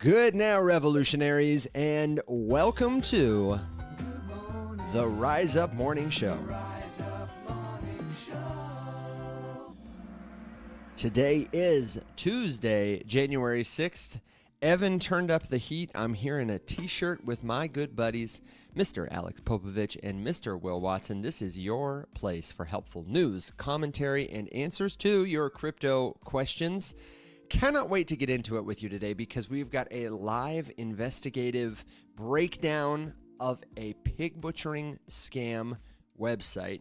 Good now, revolutionaries, and welcome to the Rise Up Morning Show. Today is Tuesday, January 6th. Evan turned up the heat. I'm here in a t-shirt with my good buddies, Mr. Alex Popovich and Mr. Will Watson. This is your place for helpful news, commentary, and answers to your crypto questions. Cannot wait to get into it with you today because we've got a live investigative breakdown of a pig butchering scam website.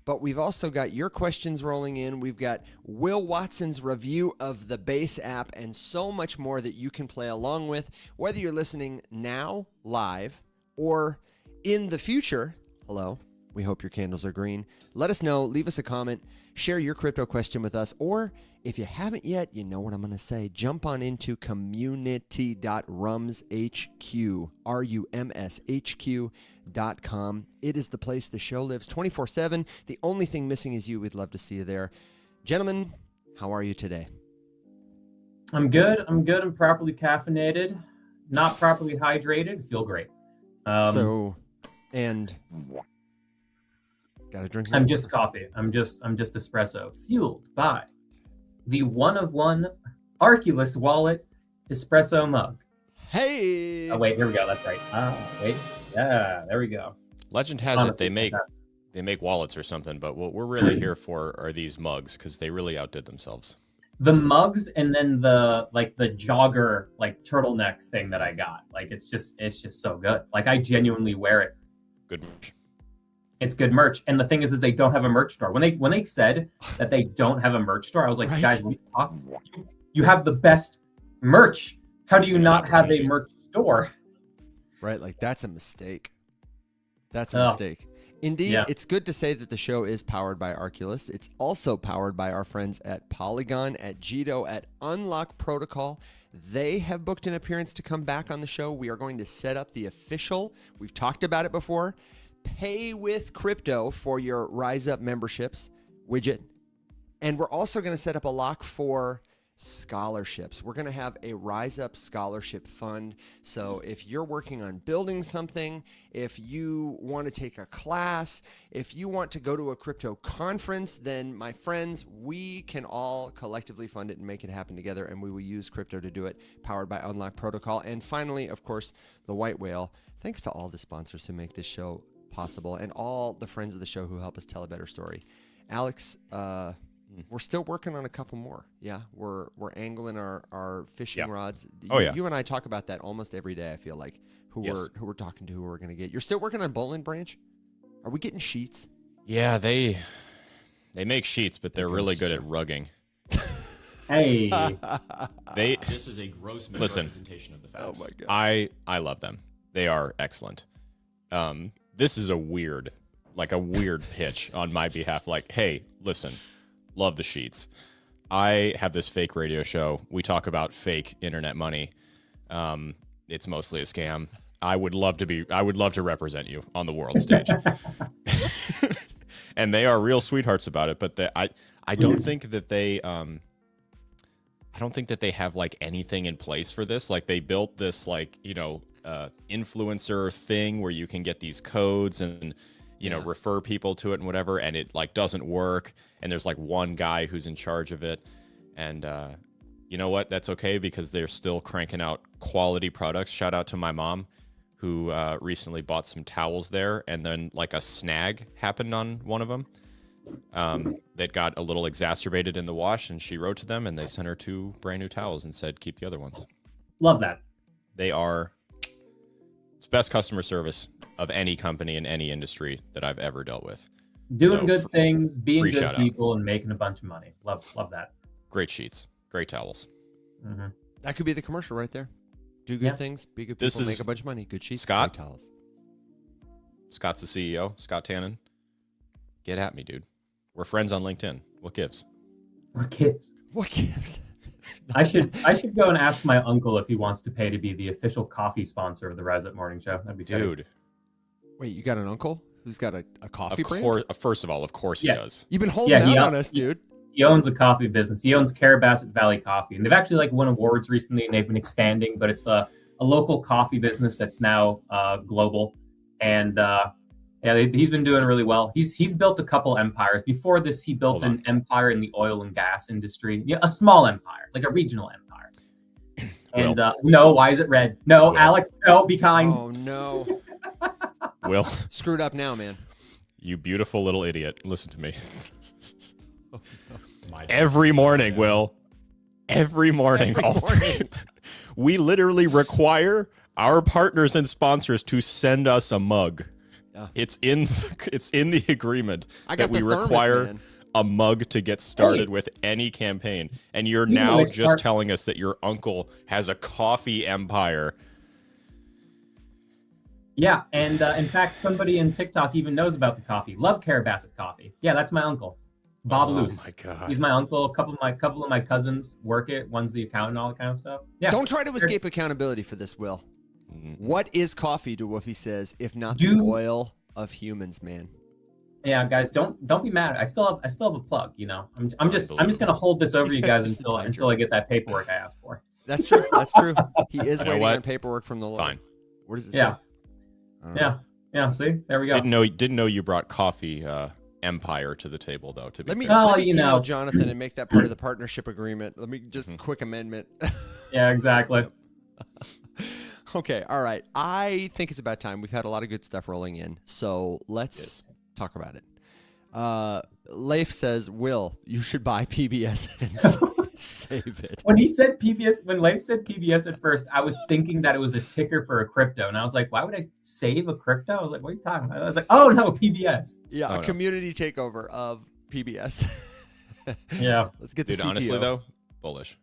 But we've also got your questions rolling in. We've got Will Watson's review of the Base app and so much more that you can play along with, whether you're listening now, live, or in the future. Hello. We hope your candles are green. Let us know. Leave us a comment. Share your crypto question with us. Or if you haven't yet, you know what I'm going to say. Jump on into community.rumshq, rumshq.com. It is the place the show lives 24/7. The only thing missing is you. We'd love to see you there. Gentlemen, how are you today? I'm good. I'm properly caffeinated, not properly hydrated. Feel great. Gotta drink. I'm just coffee. I'm just espresso, fueled by the one-of-one Arculus Wallet espresso mug. Hey! Oh wait, here we go. That's right. Wait, yeah, there we go. Legend has Honestly, it they make wallets or something, but what we're really here for are these mugs because they really outdid themselves. The mugs and then the jogger turtleneck thing that I got. It's just so good. I genuinely wear it. Good merch. It's good merch. And the thing is they don't have a merch store. When they said that they don't have a merch store, I was like, right. Guys, you have the best merch. How do you not have a merch store? Right, that's a mistake. That's a mistake. Indeed, yeah. It's good to say that the show is powered by Arculus. It's also powered by our friends at Polygon, at Jito, at Unlock Protocol. They have booked an appearance to come back on the show. We are going to set up the official, we've talked about it before, pay with crypto for your Rise Up memberships widget. And we're also going to set up a lock for scholarships. We're going to have a Rise Up scholarship fund. So if you're working on building something, if you want to take a class, if you want to go to a crypto conference, then my friends, we can all collectively fund it and make it happen together. And we will use crypto to do it, powered by Unlock Protocol. And finally, of course, the White Whale. Thanks to all the sponsors who make this show possible and all the friends of the show who help us tell a better story. Alex, we're still working on a couple more. Yeah, we're angling our fishing rods. You and I talk about that almost every day. I feel like who we're talking to, who we're going to get. You're still working on Bowling Branch? Are we getting sheets? Yeah, they make sheets, but they're really good at rugging. Hey, this is a gross misrepresentation of the facts. Oh my god, I love them. They are excellent. This is a weird pitch on my behalf. Hey, listen, love the sheets. I have this fake radio show. We talk about fake internet money. It's mostly a scam. I would love to represent you on the world stage. And they are real sweethearts about it, but I don't think that they have anything in place for this. They built this influencer thing where you can get these codes and refer people to it and whatever, and it doesn't work, and there's one guy who's in charge of it, and you know what, that's okay because they're still cranking out quality products. Shout out to my mom who recently bought some towels there, and then a snag happened on one of them that got a little exacerbated in the wash, and she wrote to them and they sent her 2 brand new towels and said keep the other ones. Love that. They are best customer service of any company in any industry that I've ever dealt with. Doing good things, being good people, and making a bunch of money. Love that. Great sheets, great towels. Mm-hmm. That could be the commercial right there. Do good things, be good people, make a bunch of money. Good sheets, Scott, great towels. Scott's the CEO, Scott Tannen. Get at me, dude. We're friends on LinkedIn. What gives? What gives? I should go and ask my uncle if he wants to pay to be the official coffee sponsor of the Rise Up Morning Show. That'd be dude. Funny. Wait, you got an uncle who's got a coffee brand? First of all, of course he does. You've been holding out on us, dude. He owns a coffee business. He owns Carabasset Valley Coffee, and they've actually like won awards recently, and they've been expanding. But it's a local coffee business that's now global, and he's been doing really well. He's built a couple empires. Before this, he built an empire in the oil and gas industry. Yeah, a small empire, like a regional empire. And no, why is it red? No, Will. Alex, no, be kind. Oh no. Will. Screwed up now, man. You beautiful little idiot. Listen to me. Every morning, Will. Every morning. We literally require our partners and sponsors to send us a mug. Yeah. It's in the agreement that we require a mug to get started with any campaign. And you're now just telling us that your uncle has a coffee empire. Yeah, and in fact, somebody in TikTok even knows about the coffee. Love Carabasset coffee. Yeah, that's my uncle, Bob Luce. Oh my God. He's my uncle. A couple of my cousins work it. One's the accountant and all that kind of stuff. Yeah. Don't try to escape accountability for this, Will. What is coffee, to Woofy says, if not the oil of humans, man? Yeah, guys, don't be mad. I still have a plug. You know, I'm just gonna hold this over you guys until I get that paperwork I asked for. That's true. That's true. He is waiting on paperwork from the law. Fine. What does it say? Yeah. See, there we go. Didn't know you brought coffee empire to the table though. Let me email Jonathan and make that part of the partnership agreement. Let me just quick amendment. Yeah, exactly. Okay, all right. I think it's about time. We've had a lot of good stuff rolling in, so let's talk about it. Leif says, Will, you should buy PBS and save it. When Leif said PBS at first, I was thinking that it was a ticker for a crypto. And I was like, why would I save a crypto? I was like, what are you talking about? I was like, oh no, PBS. Yeah, community takeover of PBS. Yeah. Let's get the CTO. Honestly though, bullish.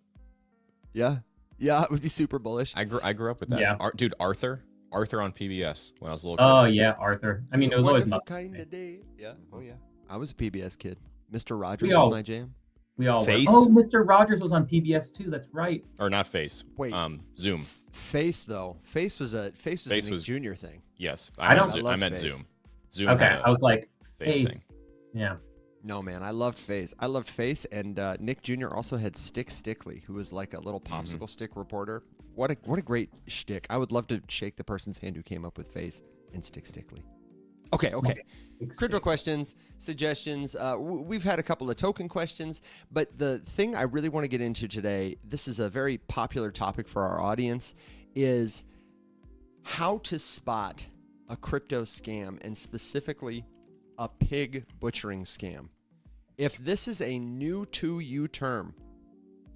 Yeah. Yeah, it would be super bullish. I grew up with that. Yeah. Dude, Arthur on PBS when I was a little kid. Oh yeah, Arthur. I mean, it was always kind of day. Yeah. Oh yeah. I was a PBS kid. Mr. Rogers was my jam. We all Face. Oh, Mr. Rogers was on PBS too. That's right. Or not Face. Wait. Zoom. Face though. Face was a Nick Jr. thing. Yes. I meant Zoom. Zoom. Okay. I was like Face. Yeah. No, man, I loved Face. I loved Face, and Nick Jr. also had Stick Stickley, who was like a little popsicle stick reporter. What a great shtick. I would love to shake the person's hand who came up with Face and Stick Stickley. Okay. Crypto questions, suggestions. We've had a couple of token questions, but the thing I really want to get into today, this is a very popular topic for our audience, is how to spot a crypto scam, and specifically a pig butchering scam. If this is a new to you term,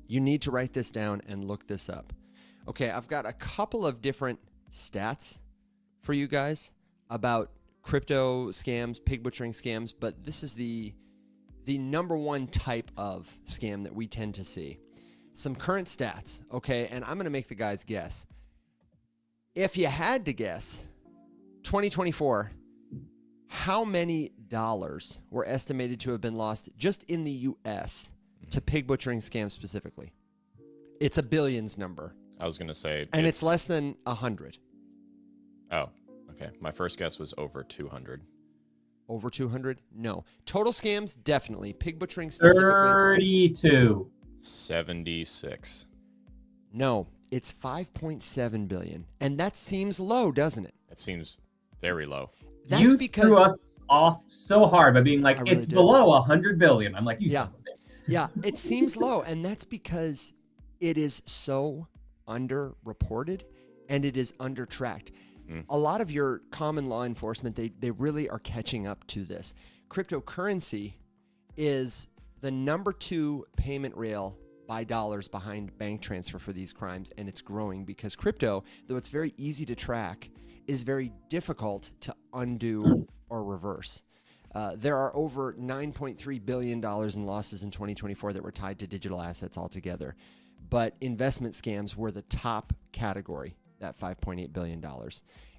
you need to write this down and look this up. Okay, I've got a couple of different stats for you guys about crypto scams, pig butchering scams, but this is the number one type of scam that we tend to see. Some current stats, okay, and I'm going to make the guys guess. If you had to guess, 2024, how many dollars were estimated to have been lost just in the U.S. to pig butchering scams specifically? It's a billions number. I was going to say. And it's less than 100. Oh, okay. My first guess was over 200. Over 200? No. Total scams, definitely. Pig butchering specifically. 32. 76. No, it's 5.7 billion. And that seems low, doesn't it? That seems very low. That's you because threw us off so hard by being like, it's below 100 billion. I'm like, you son of a bitch. Yeah, it seems low. And that's because it is so underreported and it is under-tracked. A lot of your common law enforcement, they really are catching up to this. Cryptocurrency is the number 2 payment rail by dollars behind bank transfer for these crimes, and it's growing because crypto, though it's very easy to track, is very difficult to undo or reverse. There are over $9.3 billion in losses in 2024 that were tied to digital assets altogether. But investment scams were the top category, that $5.8 billion.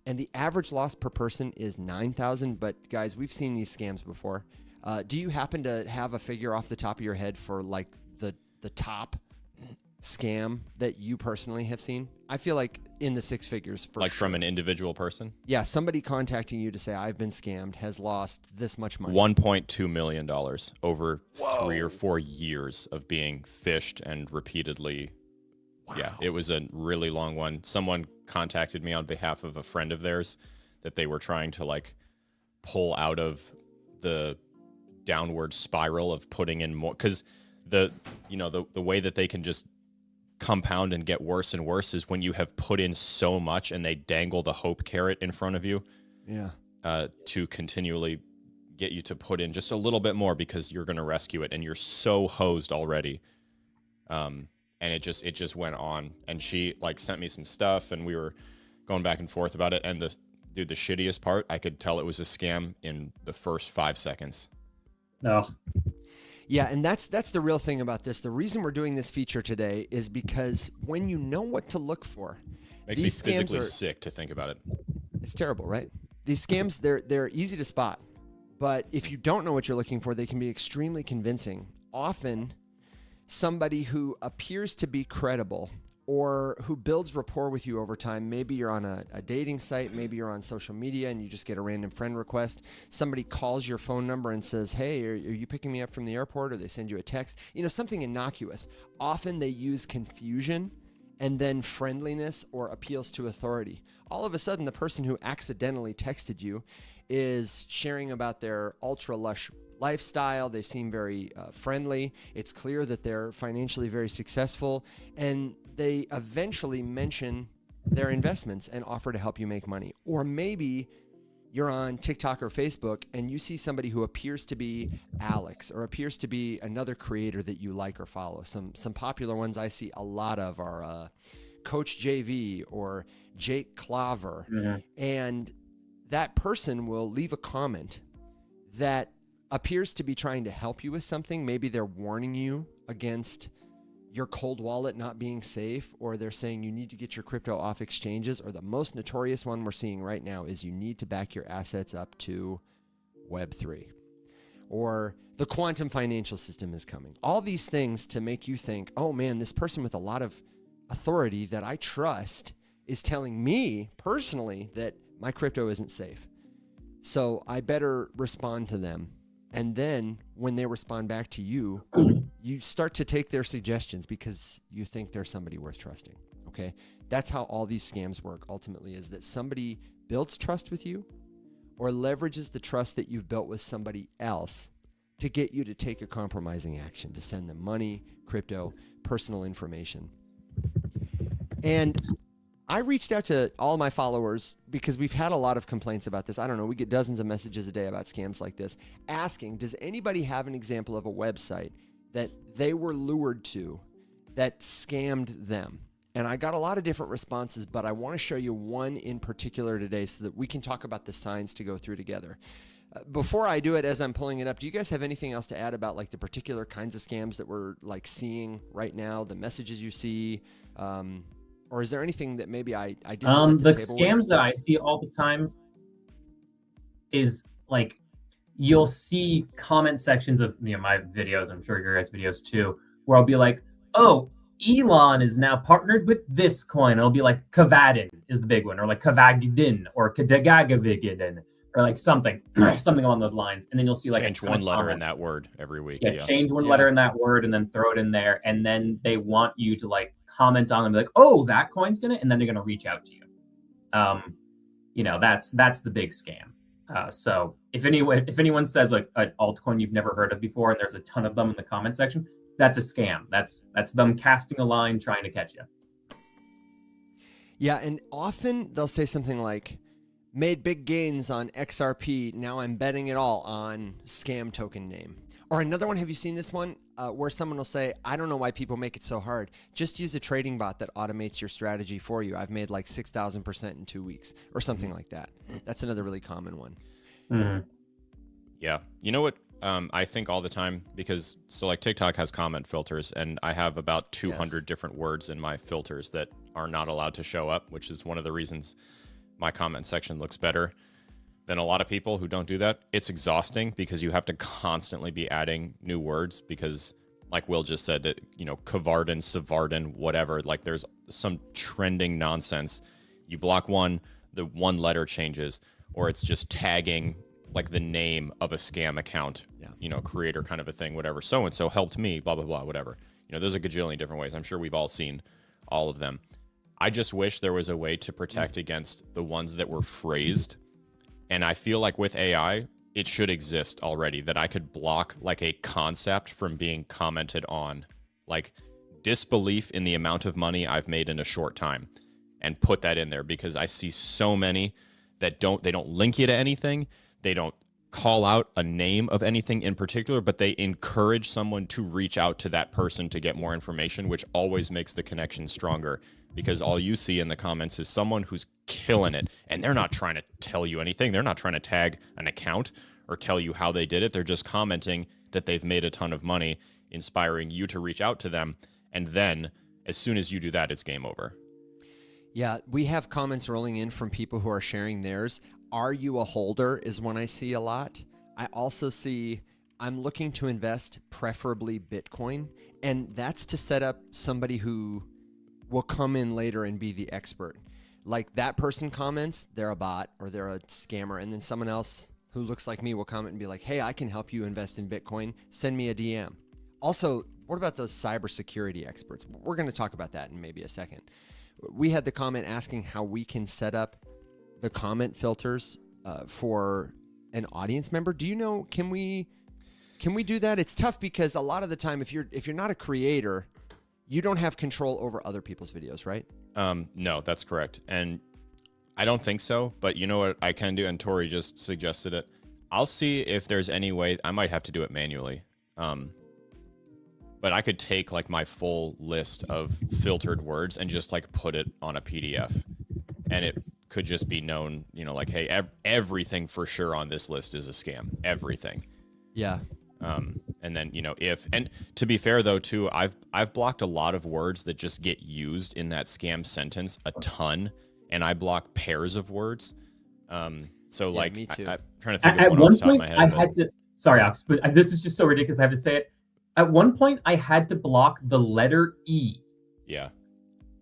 And the average loss per person is $9,000. But guys, we've seen these scams before. Do you happen to have a figure off the top of your head for like the top scam that you personally have seen? I feel like in the six figures for Like sure. from an individual person? Yeah, somebody contacting you to say, I've been scammed, has lost this much money. $1.2 million over 3 or 4 years of being phished and repeatedly. Wow. Yeah, it was a really long one. Someone contacted me on behalf of a friend of theirs that they were trying to like pull out of the downward spiral of putting in more, because the way that they can just compound and get worse and worse is when you have put in so much and they dangle the hope carrot in front of you. Yeah. To continually get you to put in just a little bit more because you're going to rescue it and you're so hosed already. And it just went on, and she like sent me some stuff and we were going back and forth about it. And the shittiest part, I could tell it was a scam in the first 5 seconds. No. Yeah, and that's the real thing about this. The reason we're doing this feature today is because when you know what to look for, makes me physically sick to think about it. It's terrible, right? These scams, they're easy to spot, but if you don't know what you're looking for, they can be extremely convincing. Often, somebody who appears to be credible or who builds rapport with you over time. Maybe you're on a dating site, maybe you're on social media and you just get a random friend request. Somebody calls your phone number and says, hey, are you picking me up from the airport? Or they send you a text, something innocuous. Often they use confusion and then friendliness or appeals to authority. All of a sudden, the person who accidentally texted you is sharing about their ultra lush lifestyle. They seem very friendly. It's clear that they're financially very successful, and they eventually mention their investments and offer to help you make money. Or maybe you're on TikTok or Facebook and you see somebody who appears to be Alex or appears to be another creator that you like or follow. Some popular ones I see a lot of are Coach JV or Jake Claver. Mm-hmm. And that person will leave a comment that appears to be trying to help you with something. Maybe they're warning you against your cold wallet not being safe, or they're saying you need to get your crypto off exchanges, or the most notorious one we're seeing right now is you need to back your assets up to Web3, or the quantum financial system is coming. All these things to make you think, oh man, this person with a lot of authority that I trust is telling me personally that my crypto isn't safe. So I better respond to them. And then when they respond back to you, you start to take their suggestions because you think they're somebody worth trusting. Okay. That's how all these scams work ultimately, is that somebody builds trust with you or leverages the trust that you've built with somebody else to get you to take a compromising action, to send them money, crypto, personal information. And I reached out to all my followers because we've had a lot of complaints about this. I don't know, we get dozens of messages a day about scams like this, asking, does anybody have an example of a website that they were lured to that scammed them? And I got a lot of different responses, but I want to show you one in particular today so that we can talk about the signs to go through together. Before I do it, as I'm pulling it up, do you guys have anything else to add about like the particular kinds of scams that we're like seeing right now, the messages you see? Or is there anything that maybe I didn't set the table scams with? that I see all the time is like, you'll see comment sections of my videos, I'm sure your guys' videos too, where I'll be like, oh, Elon is now partnered with this coin. It'll be like Kavadin is the big one, or like Kavagdin or Kadagagavigidin, or like something along those lines. And then you'll see like change one letter in that word every week. Yeah, change one letter in that word and then throw it in there. And then they want you to like comment on them, like, oh, that coin's gonna, and then they're gonna reach out to you. That's the big scam. So if anyone says like an altcoin you've never heard of before and there's a ton of them in the comment section, that's a scam. That's them casting a line trying to catch you. Yeah, and often they'll say something like, made big gains on XRP, now I'm betting it all on scam token name. Or another one, have you seen this one? Where someone will say, I don't know why people make it so hard. Just use a trading bot that automates your strategy for you. I've made like 6,000% in 2 weeks or something like that. That's another really common one. Mm-hmm. Yeah. You know what I think all the time? Because like TikTok has comment filters, and I have about 200 different words in my filters that are not allowed to show up, which is one of the reasons my comment section looks better than a lot of people who don't do that. It's exhausting because you have to constantly be adding new words because like Will just said, that, Kavardin, Savardin, whatever, like there's some trending nonsense. You block one, the one letter changes, or it's just tagging like the name of a scam account, creator kind of a thing, whatever. So-and-so helped me, blah, blah, blah, whatever. There's a gajillion different ways. I'm sure we've all seen all of them. I just wish there was a way to protect against the ones that were phrased. And I feel like with AI, it should exist already, that I could block like a concept from being commented on, like disbelief in the amount of money I've made in a short time, and put that in there, because I see so many that they don't link you to anything. They don't call out a name of anything in particular, but they encourage someone to reach out to that person to get more information, which always makes the connection stronger, because all you see in the comments is someone who's killing it, and they're not trying to tell you anything. They're not trying to tag an account or tell you how they did it. They're just commenting that they've made a ton of money, inspiring you to reach out to them. And then as soon as you do that, it's game over. Yeah, we have comments rolling in from people who are sharing theirs. Are you a holder is one I see a lot. I also see, I'm looking to invest, preferably Bitcoin. And that's to set up somebody who will come in later and be the expert. Like that person comments, they're a bot or they're a scammer. And then someone else who looks like me will comment and be like, hey, I can help you invest in Bitcoin. Send me a DM. Also, what about those cybersecurity experts? We're going to talk about that in maybe a second. We had the comment asking how we can set up the comment filters for an audience member. Do you know, can we do that? It's tough because a lot of the time, if you're not a creator, you don't have control over other people's videos, right? No, that's correct. And I don't think so, but you know what I can do? And Tori just suggested it. I'll see if there's any way. I might have to do it manually. But I could take like my full list of filtered words and just like put it on a PDF, and it could just be known, like, hey, everything for sure on this list is a scam. Everything. Yeah. And then, and to be fair though, too, I've blocked a lot of words that just get used in that scam sentence a ton, and I block pairs of words. So like, me too. I'm trying to think At of one one off the top of point, my head. I had to. Sorry, Alex, but this is just so ridiculous. I have to say it. At one point, I had to block the letter E. Yeah.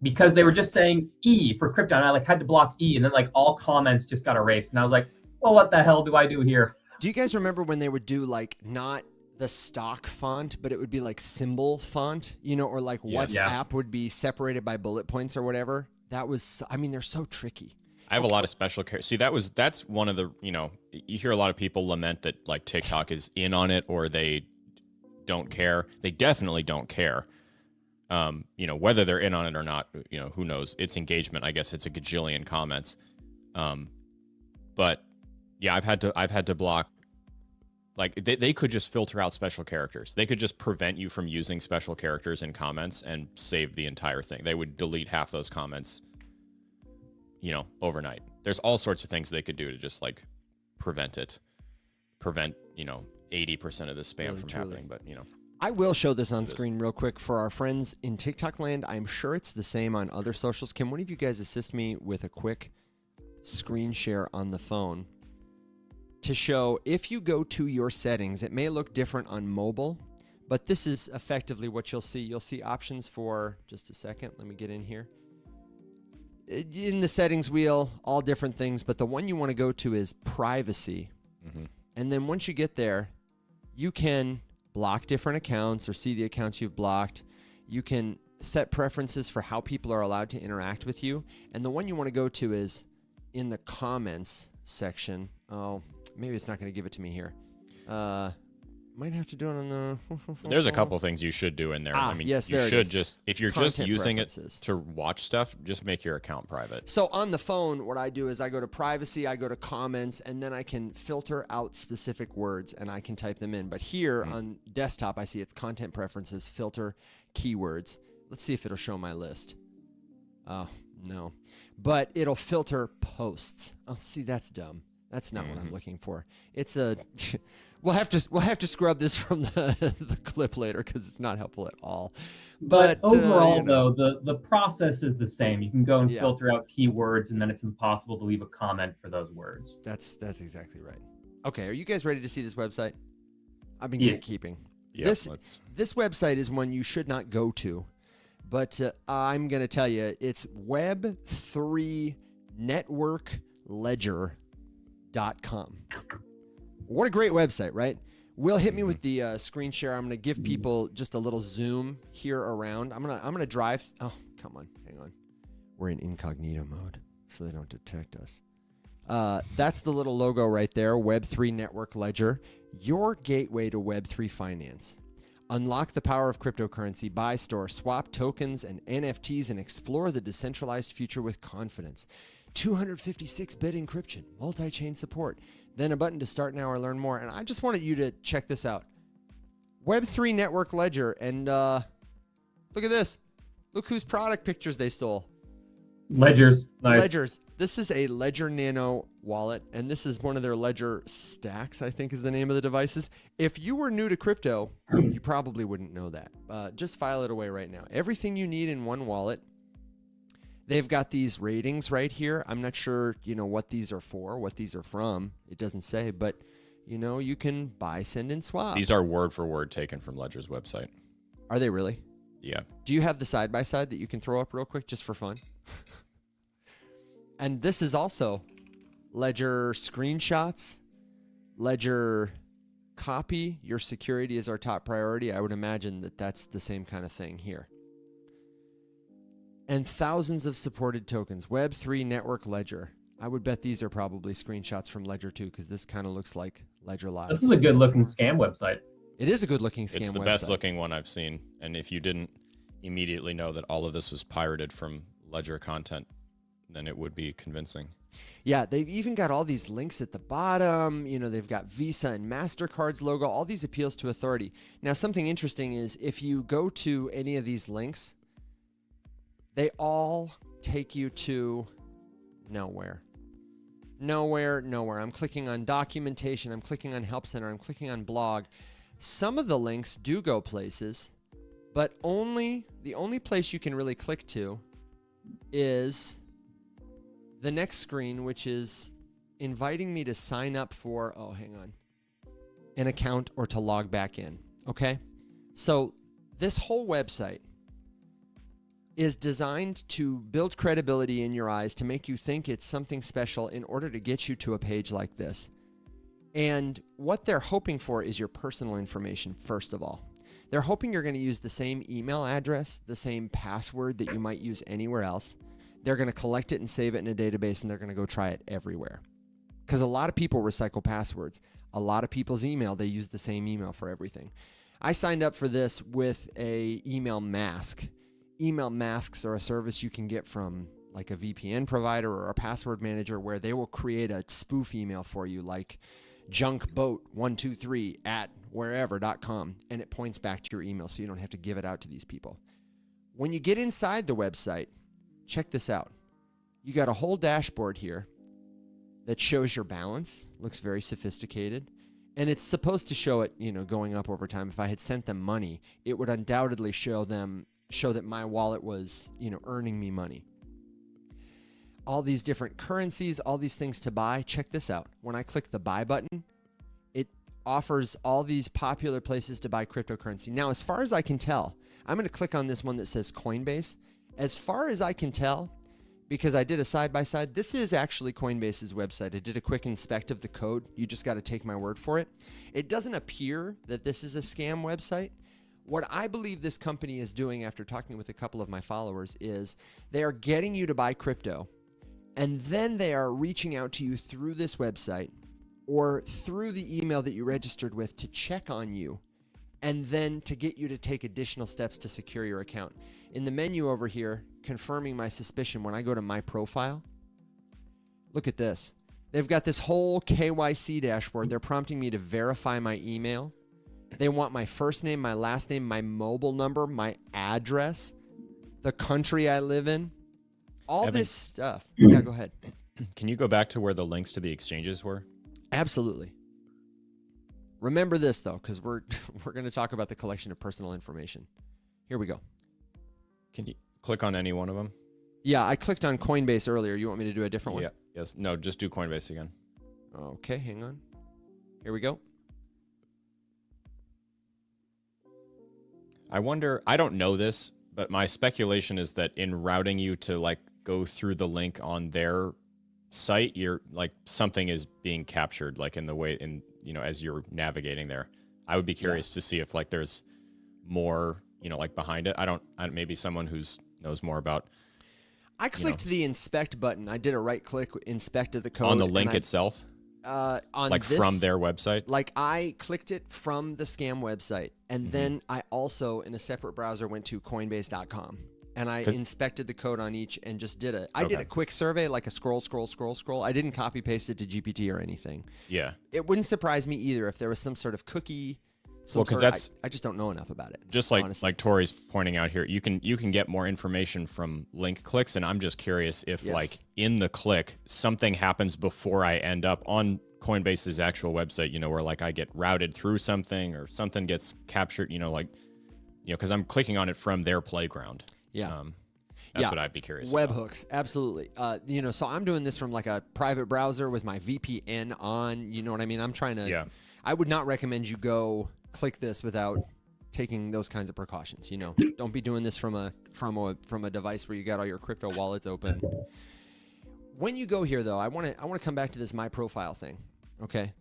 Because they were just saying E for crypto, and I had to block E, and then all comments just got erased, and I was like, well, what the hell do I do here? Do you guys remember when they would do not the stock font, but it would be like symbol font, or like WhatsApp would be separated by bullet points or whatever? That was, they're so tricky. I have a lot of special care. See, that's one of the, you hear a lot of people lament that like TikTok is in on it, or they don't care. They definitely don't care. Whether they're in on it or not, who knows? It's engagement. I guess it's a gajillion comments. But yeah, I've had to block. Like they could just filter out special characters. They could just prevent you from using special characters in comments and save the entire thing. They would delete half those comments, overnight. There's all sorts of things they could do to just prevent 80% of the spam Really, from truly happening. But I will show this on screen real quick for our friends in TikTok land. I'm sure it's the same on other socials. Can one of you guys assist me with a quick screen share on the phone to show, if you go to your settings, it may look different on mobile, but this is effectively what you'll see. You'll see options for, just a second, let me get in here. In the settings wheel, all different things, but the one you want to go to is privacy. Mm-hmm. And then once you get there, you can block different accounts or see the accounts you've blocked. You can set preferences for how people are allowed to interact with you. And the one you want to go to is in the comments section. Oh, maybe it's not going to give it to me here. Might have to do it on the... There's a couple things you should do in there. Yes, you there it should is. just, if you're Content just using preferences. it to watch stuff, just make your account private. So on the phone, what I do is I go to privacy, I go to comments, and then I can filter out specific words and I can type them in. But here on desktop, I see it's content preferences, filter keywords. Let's see if it'll show my list. Oh, no. But it'll filter posts. Oh, see, that's dumb. That's not what I'm looking for. It's a... We'll have to scrub this from the clip later because it's not helpful at all. But overall, though, the process is the same. You can go and filter out keywords, and then it's impossible to leave a comment for those words. That's exactly right. Okay, are you guys ready to see this website? I've been gatekeeping. This website is one you should not go to, but I'm going to tell you, it's web3networkledger.com. What a great website, right? Will, hit me with the screen share. I'm going to give people just a little zoom here around. I'm gonna drive. Oh, come on. Hang on. We're in incognito mode, so they don't detect us. That's the little logo right there, Web3 Network Ledger, your gateway to Web3 finance. Unlock the power of cryptocurrency, buy, store, swap tokens and NFTs, and explore the decentralized future with confidence. 256-bit encryption, multi-chain support, then a button to start now or learn more. And I just wanted you to check this out. Web3 Network Ledger, and look at this. Look whose product pictures they stole. Ledgers. Nice. Ledgers. This is a Ledger Nano wallet, and this is one of their Ledger stacks, I think is the name of the devices. If you were new to crypto, you probably wouldn't know that. Just file it away right now. Everything you need in one wallet. They've got these ratings right here. I'm not sure, what these are for, what these are from. It doesn't say, but, you can buy, send, and swap. These are word for word taken from Ledger's website. Are they really? Yeah. Do you have the side-by-side that you can throw up real quick just for fun? And this is also Ledger screenshots, Ledger copy. Your security is our top priority. I would imagine that that's the same kind of thing here. And thousands of supported tokens. Web3 Network Ledger. I would bet these are probably screenshots from Ledger too, because this kind of looks like Ledger Live. This is a good-looking scam website. It is a good-looking scam website. It's the best-looking one I've seen. And if you didn't immediately know that all of this was pirated from Ledger content, then it would be convincing. Yeah, they've even got all these links at the bottom. They've got Visa and MasterCard's logo, all these appeals to authority. Now, something interesting is if you go to any of these links, they all take you to nowhere. Nowhere. I'm clicking on documentation. I'm clicking on Help Center. I'm clicking on blog. Some of the links do go places, but the only place you can really click to is the next screen, which is inviting me to sign up for, an account or to log back in. Okay? So this whole website is designed to build credibility in your eyes, to make you think it's something special in order to get you to a page like this. And what they're hoping for is your personal information, first of all. They're hoping you're going to use the same email address, the same password that you might use anywhere else. They're going to collect it and save it in a database, and they're going to go try it everywhere. Because a lot of people recycle passwords. A lot of people's email, they use the same email for everything. I signed up for this with a email mask. Email masks are a service you can get from like a VPN provider or a password manager, where they will create a spoof email for you, like junkboat123@wherever.com, and it points back to your email so you don't have to give it out to these people. When you get inside the website, check this out. You got a whole dashboard here that shows your balance. Looks very sophisticated. And it's supposed to show it, going up over time. If I had sent them money, it would undoubtedly show that my wallet was, earning me money. All these different currencies, all these things to buy. Check this out. When I click the buy button, it offers all these popular places to buy cryptocurrency. Now, as far as I can tell, I'm going to click on this one that says Coinbase. As far as I can tell, because I did a side-by-side, this is actually Coinbase's website. I did a quick inspect of the code. You just got to take my word for it. It doesn't appear that this is a scam website. What I believe this company is doing, after talking with a couple of my followers, is they are getting you to buy crypto, and then they are reaching out to you through this website or through the email that you registered with to check on you, and then to get you to take additional steps to secure your account. In the menu over here, confirming my suspicion, when I go to my profile, look at this. They've got this whole KYC dashboard. They're prompting me to verify my email. They want my first name, my last name, my mobile number, my address, the country I live in, all this stuff. Yeah, go ahead. Can you go back to where the links to the exchanges were? Absolutely. Remember this, though, because we're going to talk about the collection of personal information. Here we go. Can you click on any one of them? Yeah, I clicked on Coinbase earlier. You want me to do a different one? Yeah. Yes. No, just do Coinbase again. Okay, hang on. Here we go. I wonder, I don't know this, but my speculation is that in routing you to like go through the link on their site, you're like something is being captured like in the way in, you know, as you're navigating there. I would be curious to see if like there's more, you know, like behind it. I don't maybe someone who's knows more about. I clicked the inspect button. I did a right click, inspected the code on the link itself. On like this, from their website. Like I clicked it from the scam website, and then I also in a separate browser went to Coinbase.com. And I inspected the code on each and just did it. I did a quick survey, like a scroll. I didn't copy paste it to GPT or anything. Yeah. It wouldn't surprise me either if there was some sort of cookie. Because I just don't know enough about it. Just like honestly. Like Tori's pointing out here, you can get more information from link clicks, and I'm just curious if like in the click something happens before I end up on Coinbase's actual website. You know, where like I get routed through something or something gets captured. You know, like because I'm clicking on it from their playground. Yeah. That's what I'd be curious about. Webhooks, absolutely. So I'm doing this from like a private browser with my VPN on. You know what I mean? I'm trying to. Yeah. I would not recommend you go click this without taking those kinds of precautions. You know, don't be doing this from a device where you got all your crypto wallets open. When you go here, though, I want to come back to this my profile thing. Okay.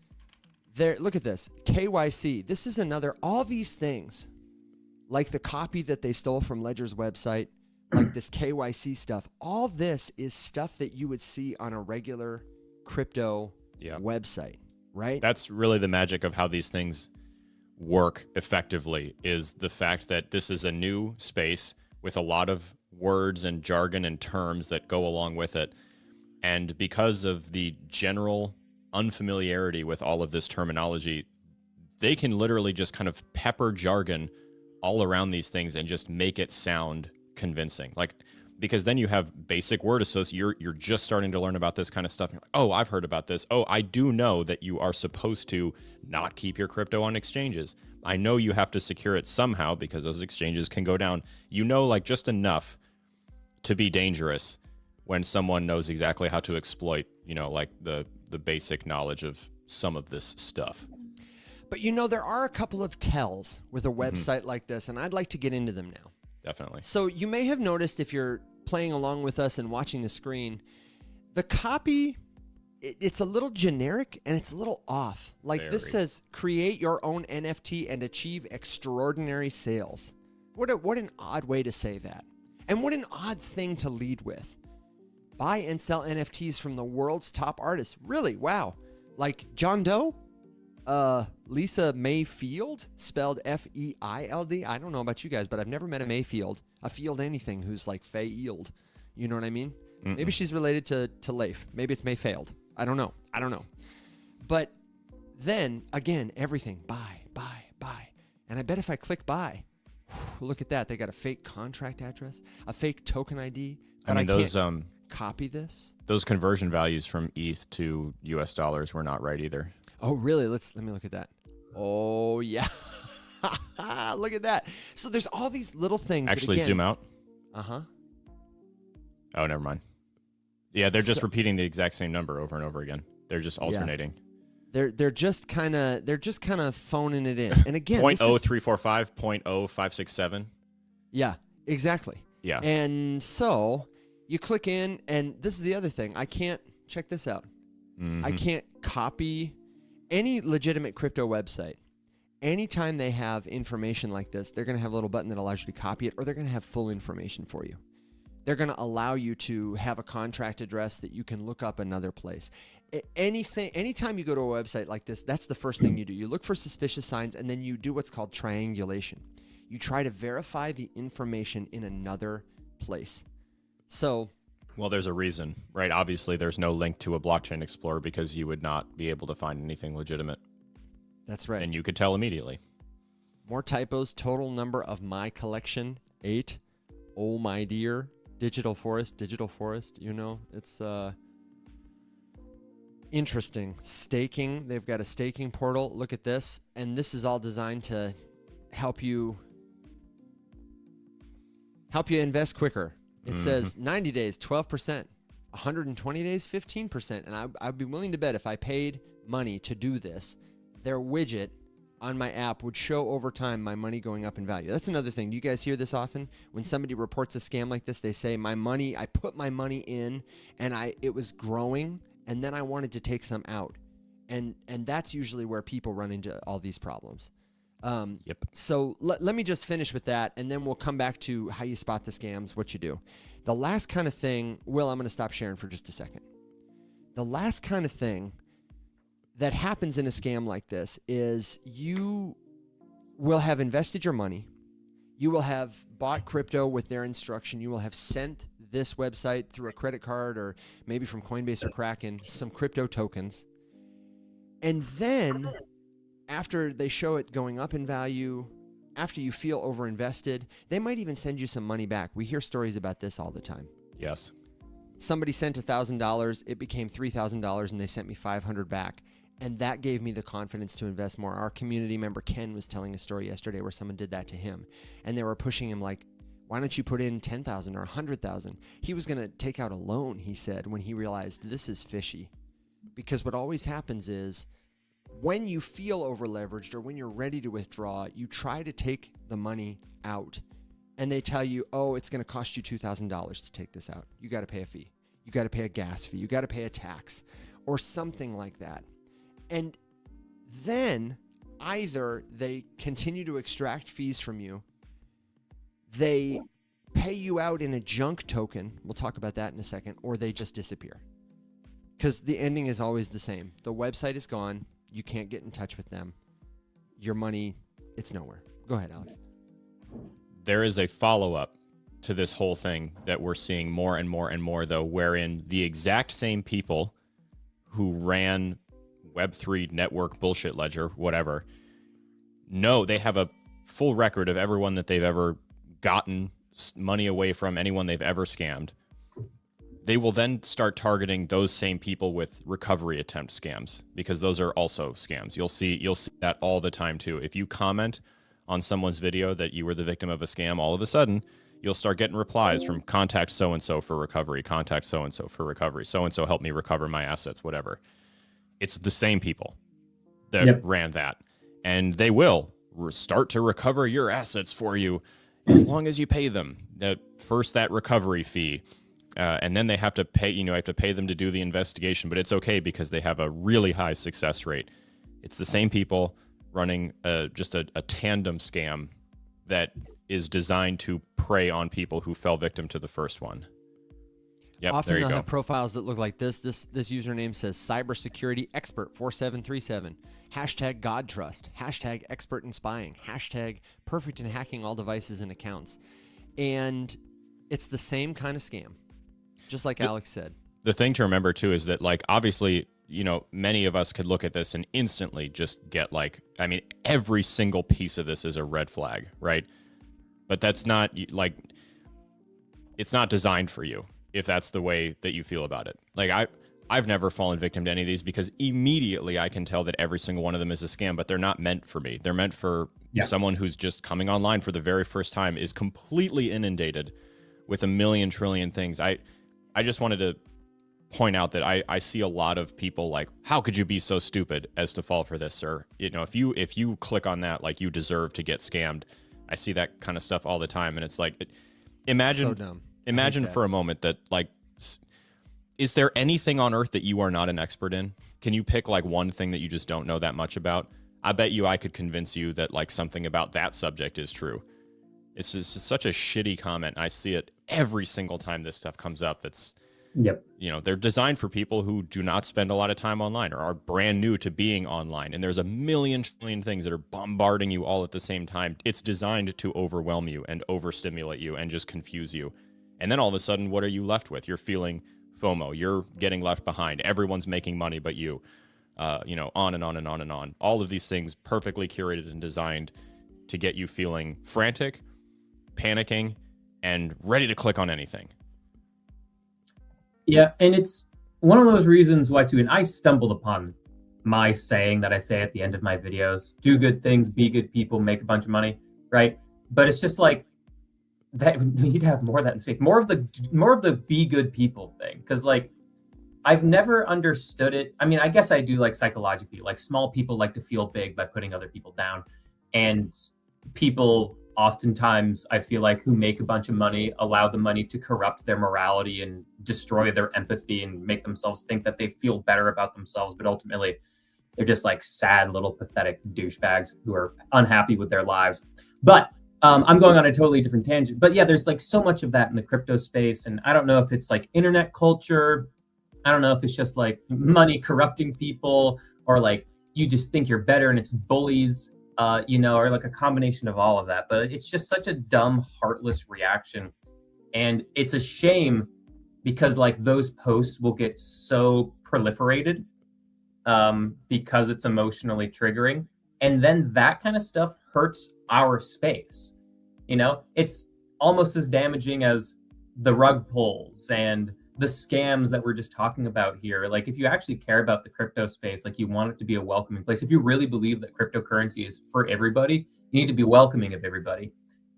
There. Look at this KYC. This is another. All these things. Like the copy that they stole from Ledger's website, like this KYC stuff, all this is stuff that you would see on a regular crypto website, right? That's really the magic of how these things work effectively, is the fact that this is a new space with a lot of words and jargon and terms that go along with it. And because of the general unfamiliarity with all of this terminology, they can literally just kind of pepper jargon all around these things and just make it sound convincing. Like, because then you have basic word association. You're just starting to learn about this kind of stuff. You're like, oh, I've heard about this. Oh, I do know that you are supposed to not keep your crypto on exchanges. I know you have to secure it somehow because those exchanges can go down. You know, like just enough to be dangerous when someone knows exactly how to exploit, you know, like the basic knowledge of some of this stuff. But you know, there are a couple of tells with a website like this, and I'd like to get into them now. Definitely. So you may have noticed if you're playing along with us and watching the screen, the copy, it's a little generic and it's a little off. Like this says, create your own NFT and achieve extraordinary sales. What an odd way to say that. And what an odd thing to lead with. Buy and sell NFTs from the world's top artists. Really? Wow. Like John Doe? Lisa Mayfield, spelled F-E-I-L-D. I don't know about you guys, but I've never met a Mayfield, a field anything who's like Faye-Eeld. You know what I mean? Maybe she's related to Leif. Maybe it's Mayfailed. I don't know. But then, again, everything, buy. And I bet if I click buy, look at that. They got a fake contract address, a fake token ID. But I those can't copy this. Those conversion values from ETH to US dollars were not right either. Oh, really? Let me look at that. Oh, yeah. Look at that. So there's all these little things. Actually, zoom out. Uh-huh. Oh, never mind. Yeah, they're just repeating the exact same number over and over again. They're just alternating. They're just kind of phoning it in. And again, 0.0345, 0.0567. Yeah, exactly. Yeah. And so you click in, and this is the other thing. I can't check this out. I can't copy any legitimate crypto website. Anytime they have information like this, they're going to have a little button that allows you to copy it, or they're going to have full information for you. They're going to allow you to have a contract address that you can look up another place. Anytime you go to a website like this, that's the first thing you do. You look for suspicious signs, and then you do what's called triangulation. You try to verify the information in another place. So, well, there's a reason, right? Obviously, there's no link to a blockchain explorer because you would not be able to find anything legitimate. That's right. And you could tell immediately. More typos. Total number of my collection, 8. Oh, my dear. Digital forest. You know, it's interesting. Staking. They've got a staking portal. Look at this. And this is all designed to help you invest quicker. It says 90 days, 12%, 120 days, 15%. And I'd be willing to bet if I paid money to do this, their widget on my app would show over time my money going up in value. That's another thing. Do you guys hear this often? When somebody reports a scam like this, they say I put my money in and it was growing and then I wanted to take some out. And that's usually where people run into all these problems. Yep. So let me just finish with that, and then we'll come back to how you spot the scams, what you do. The last kind of thing, Will, I'm going to stop sharing for just a second. The last kind of thing that happens in a scam like this is you will have invested your money. You will have bought crypto with their instruction. You will have sent this website through a credit card or maybe from Coinbase or Kraken some crypto tokens. And then after they show it going up in value, after you feel overinvested, they might even send you some money back. We hear stories about this all the time. Yes. Somebody sent $1,000, it became $3,000, and they sent me $500 back. And that gave me the confidence to invest more. Our community member Ken was telling a story yesterday where someone did that to him. And they were pushing him like, why don't you put in 10,000 or 100,000? He was going to take out a loan, he said, when he realized this is fishy. Because what always happens is when you feel over-leveraged or when you're ready to withdraw, you try to take the money out. And they tell you, oh, it's going to cost you $2,000 to take this out. You got to pay a fee. You got to pay a gas fee. You got to pay a tax or something like that. And then either they continue to extract fees from you, they pay you out in a junk token, we'll talk about that in a second, or they just disappear. Because the ending is always the same. The website is gone. You can't get in touch with them. Your money, it's nowhere. Go ahead, Alex. There is a follow-up to this whole thing that we're seeing more and more and more, though, wherein the exact same people who ran Web3 network bullshit ledger, whatever, no, they have a full record of everyone that they've ever gotten money away from, anyone they've ever scammed. They will then start targeting those same people with recovery attempt scams, because those are also scams. You'll see that all the time too. If you comment on someone's video that you were the victim of a scam, all of a sudden you'll start getting replies from contact so-and-so for recovery, contact so-and-so for recovery, so-and-so helped me recover my assets, whatever. It's the same people that ran that, and they will start to recover your assets for you as long as you pay them that recovery fee. And then they have to pay, have to pay them to do the investigation, but it's okay because they have a really high success rate. It's the same people running just a tandem scam that is designed to prey on people who fell victim to the first one. Yep, often there you they'll go. have profiles that look like this. This username says cybersecurity expert 4737, hashtag God trust, hashtag expert in spying, hashtag perfect in hacking all devices and accounts. And it's the same kind of scam, just like Alex said. The thing to remember too is that, like, obviously, many of us could look at this and instantly just get every single piece of this is a red flag, right? But that's not it's not designed for you if that's the way that you feel about it. Like, I've never fallen victim to any of these because immediately I can tell that every single one of them is a scam, but they're not meant for me. They're meant for someone who's just coming online for the very first time, is completely inundated with a million trillion things. I just wanted to point out that I see a lot of people like, how could you be so stupid as to fall for this, sir? If you click on that, like, you deserve to get scammed. I see that kind of stuff all the time, and it's like, imagine so dumb. Imagine for a moment that, like, is there anything on earth that you are not an expert in? Can you pick like one thing that you just don't know that much about? I bet you I could convince you that like something about that subject is true. It's just such a shitty comment. I see it every single time this stuff comes up. That's, they're designed for people who do not spend a lot of time online or are brand new to being online. And there's a million trillion things that are bombarding you all at the same time. It's designed to overwhelm you and overstimulate you and just confuse you. And then all of a sudden, what are you left with? You're feeling FOMO. You're getting left behind. Everyone's making money but you. On and on and on and on. All of these things perfectly curated and designed to get you feeling frantic, panicking, and ready to click on anything. Yeah, and it's one of those reasons why too, and I stumbled upon my saying that I say at the end of my videos, do good things, be good people, make a bunch of money, right? But it's just like, that we need to have more of that in space, more of the be good people thing. Because like, I've never understood it. I mean, I guess I do like psychologically, like small people like to feel big by putting other people down. And people oftentimes, I feel like, who make a bunch of money allow the money to corrupt their morality and destroy their empathy and make themselves think that they feel better about themselves. But ultimately, they're just like sad little pathetic douchebags who are unhappy with their lives. But I'm going on a totally different tangent. But yeah, there's like so much of that in the crypto space. And I don't know if it's like internet culture. I don't know if it's just like money corrupting people, or like you just think you're better and it's bullies, or like a combination of all of that. But it's just such a dumb, heartless reaction. And it's a shame because like those posts will get so proliferated because it's emotionally triggering. And then that kind of stuff hurts our space. It's almost as damaging as the rug pulls and the scams that we're just talking about here. Like, if you actually care about the crypto space, like you want it to be a welcoming place, if you really believe that cryptocurrency is for everybody, you need to be welcoming of everybody.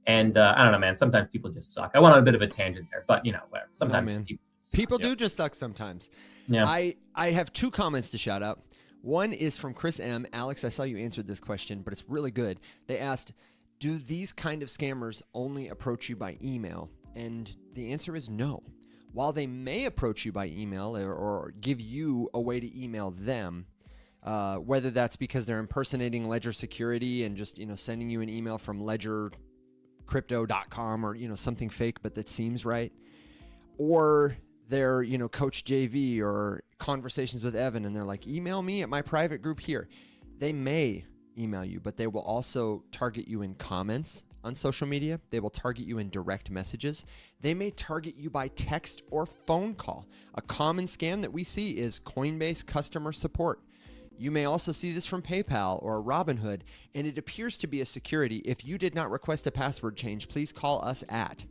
And I don't know, man, sometimes people just suck. I went on a bit of a tangent there, but whatever. Sometimes people do just suck sometimes. Yeah. I have 2 comments to shout out. One is from Chris M. Alex, I saw you answered this question, but it's really good. They asked, do these kind of scammers only approach you by email? And the answer is no. While they may approach you by email or give you a way to email them, whether that's because they're impersonating Ledger Security and just sending you an email from ledgercrypto.com or something fake but that seems right, or they're Coach JV or Conversations with Evan and they're like, email me at my private group here. They may email you, but they will also target you in comments on social media. They will target you in direct messages. They may target you by text or phone call. A common scam that we see is Coinbase customer support. You may also see this from PayPal or Robinhood, and it appears to be a security. If you did not request a password change, please call us at.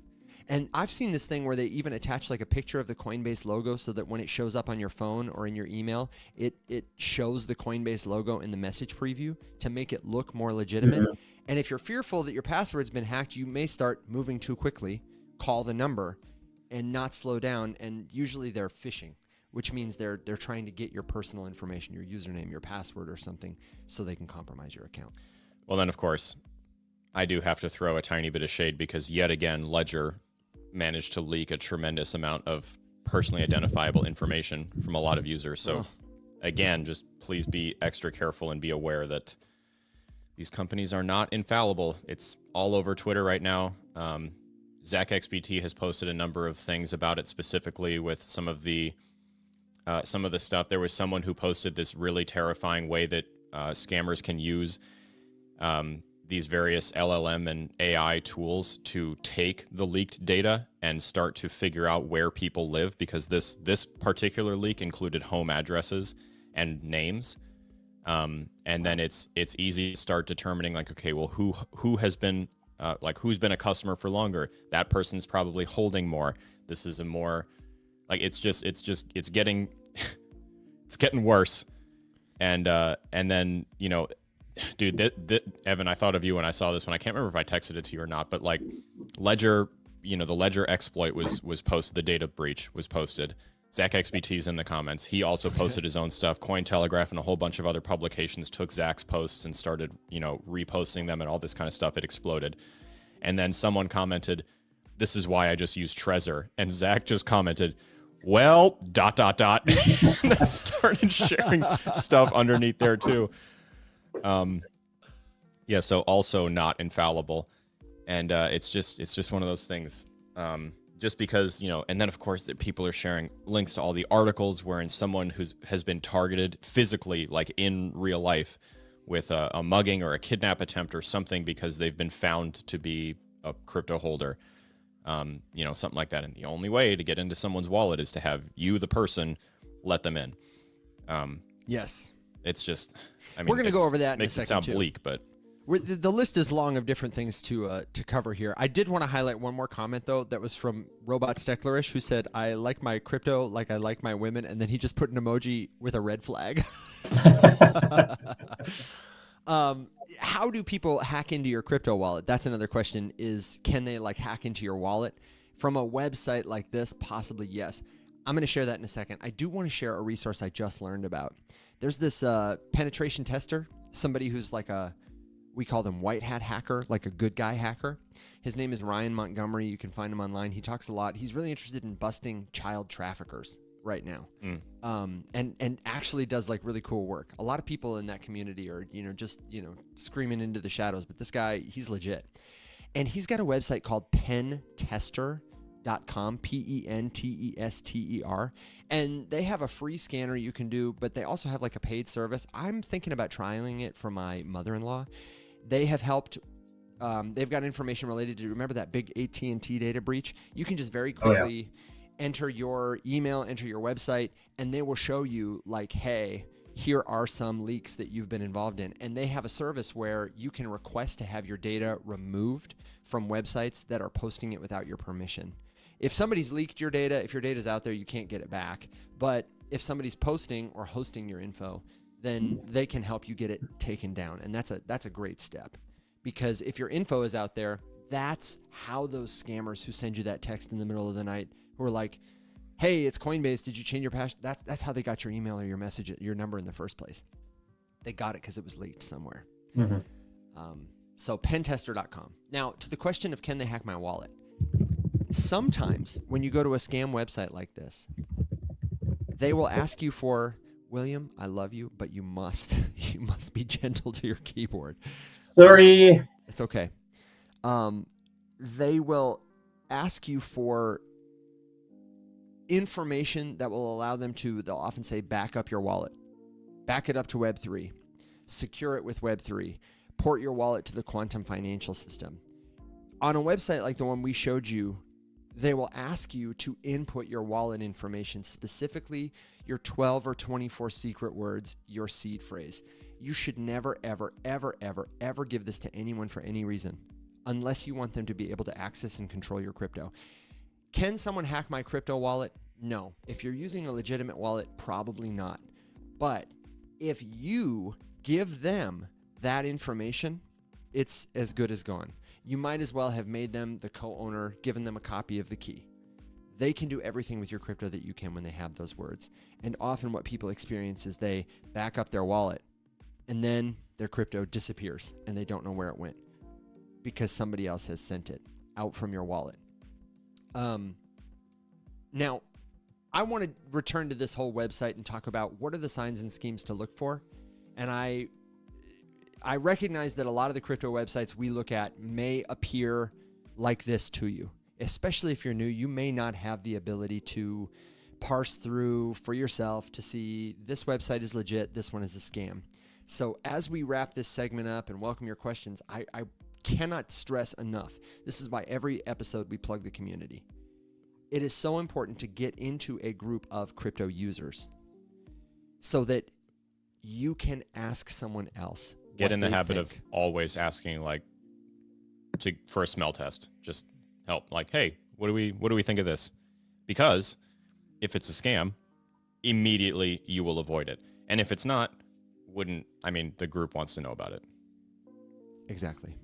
And I've seen this thing where they even attach like a picture of the Coinbase logo so that when it shows up on your phone or in your email, it shows the Coinbase logo in the message preview to make it look more legitimate. Mm-hmm. And if you're fearful that your password's been hacked, you may start moving too quickly, call the number, and not slow down. And usually they're phishing, which means they're trying to get your personal information, your username, your password or something, so they can compromise your account. Well, then, of course, I do have to throw a tiny bit of shade because yet again, Ledger managed to leak a tremendous amount of personally identifiable information from a lot of users. So again, just please be extra careful and be aware that these companies are not infallible. It's all over Twitter right now. ZachXBT has posted a number of things about it, specifically with some of the stuff. There was someone who posted this really terrifying way that scammers can use these various LLM and AI tools to take the leaked data and start to figure out where people live, because this particular leak included home addresses and names. And then it's easy to start determining like, okay, well, who has been who's been a customer for longer? That person's probably holding more. This is a more like it's getting it's getting worse. And then dude, Evan, I thought of you when I saw this one. I can't remember if I texted it to you or not, but like Ledger, the Ledger exploit was posted. The data breach was posted. ZachXBT's in the comments. He also posted his own stuff. Cointelegraph and a whole bunch of other publications took Zach's posts and started, reposting them and all this kind of stuff. It exploded. And then someone commented, "This is why I just use Trezor." And Zach just commented, "Well, ... and then started sharing stuff underneath there too. So also not infallible. And it's just one of those things. Just because, and then of course that people are sharing links to all the articles wherein someone has been targeted physically, like in real life, with a mugging or a kidnap attempt or something because they've been found to be a crypto holder, something like that. And the only way to get into someone's wallet is to have you, the person, let them in. Yes. It's just, we're going to go over that in a makes second. It sound too. bleak, but the list is long of different things to cover here. I did want to highlight one more comment though that was from Robot Stecklerish, who said, "I like my crypto like I like my women," and then he just put an emoji with a red flag. How do people hack into your crypto wallet? That's another question. Can they hack into your wallet from a website like this? Possibly yes. I'm going to share that in a second. I do want to share a resource I just learned about. There's this penetration tester, somebody who's like we call them white hat hacker, like a good guy hacker. His name is Ryan Montgomery. You can find him online. He talks a lot. He's really interested in busting child traffickers right now. And actually does like really cool work. A lot of people in that community are, just, screaming into the shadows, but this guy, he's legit. And he's got a website called pentester.com, Pentester. And they have a free scanner you can do, but they also have like a paid service. I'm thinking about trialing it for my mother-in-law. They have helped. They've got information related to, remember that big AT&T data breach? You can just very quickly enter your email, enter your website, and they will show you like, hey, here are some leaks that you've been involved in. And they have a service where you can request to have your data removed from websites that are posting it without your permission. If somebody's leaked your data, if your data's out there, you can't get it back. But if somebody's posting or hosting your info, then they can help you get it taken down. And that's a great step, because if your info is out there, that's how those scammers who send you that text in the middle of the night, who are like, hey, it's Coinbase, did you change your password? That's how they got your email or your message, your number in the first place. They got it because it was leaked somewhere. So pentester.com. Now, to the question of can they hack my wallet? Sometimes when you go to a scam website like this, they will ask you for, William, I love you, but you must be gentle to your keyboard. Sorry. It's okay. They will ask you for information that will allow them to, they'll often say, back up your wallet, back it up to Web3, secure it with Web3, port your wallet to the quantum financial system. On a website like the one we showed you, they will ask you to input your wallet information, specifically your 12 or 24 secret words, your seed phrase. You should never, ever, ever, ever, ever give this to anyone for any reason, unless you want them to be able to access and control your crypto. Can someone hack my crypto wallet? No. If you're using a legitimate wallet, probably not. But if you give them that information, it's as good as gone. You might as well have made them the co-owner, given them a copy of the key. They can do everything with your crypto that you can when they have those words. And often what people experience is they back up their wallet and then their crypto disappears and they don't know where it went because somebody else has sent it out from your wallet. Now, I want to return to this whole website and talk about what are the signs and schemes to look for. And I recognize that a lot of the crypto websites we look at may appear like this to you, especially if you're new. You may not have the ability to parse through for yourself to see this website is legit, this one is a scam. So as we wrap this segment up and welcome your questions, I cannot stress enough. This is why every episode we plug the community. It is so important to get into a group of crypto users so that you can ask someone else. Get in the habit of always asking, like, for a smell test. Just help. Like, hey, what do we think of this? Because if it's a scam, immediately you will avoid it. And if it's not, the group wants to know about it. Exactly.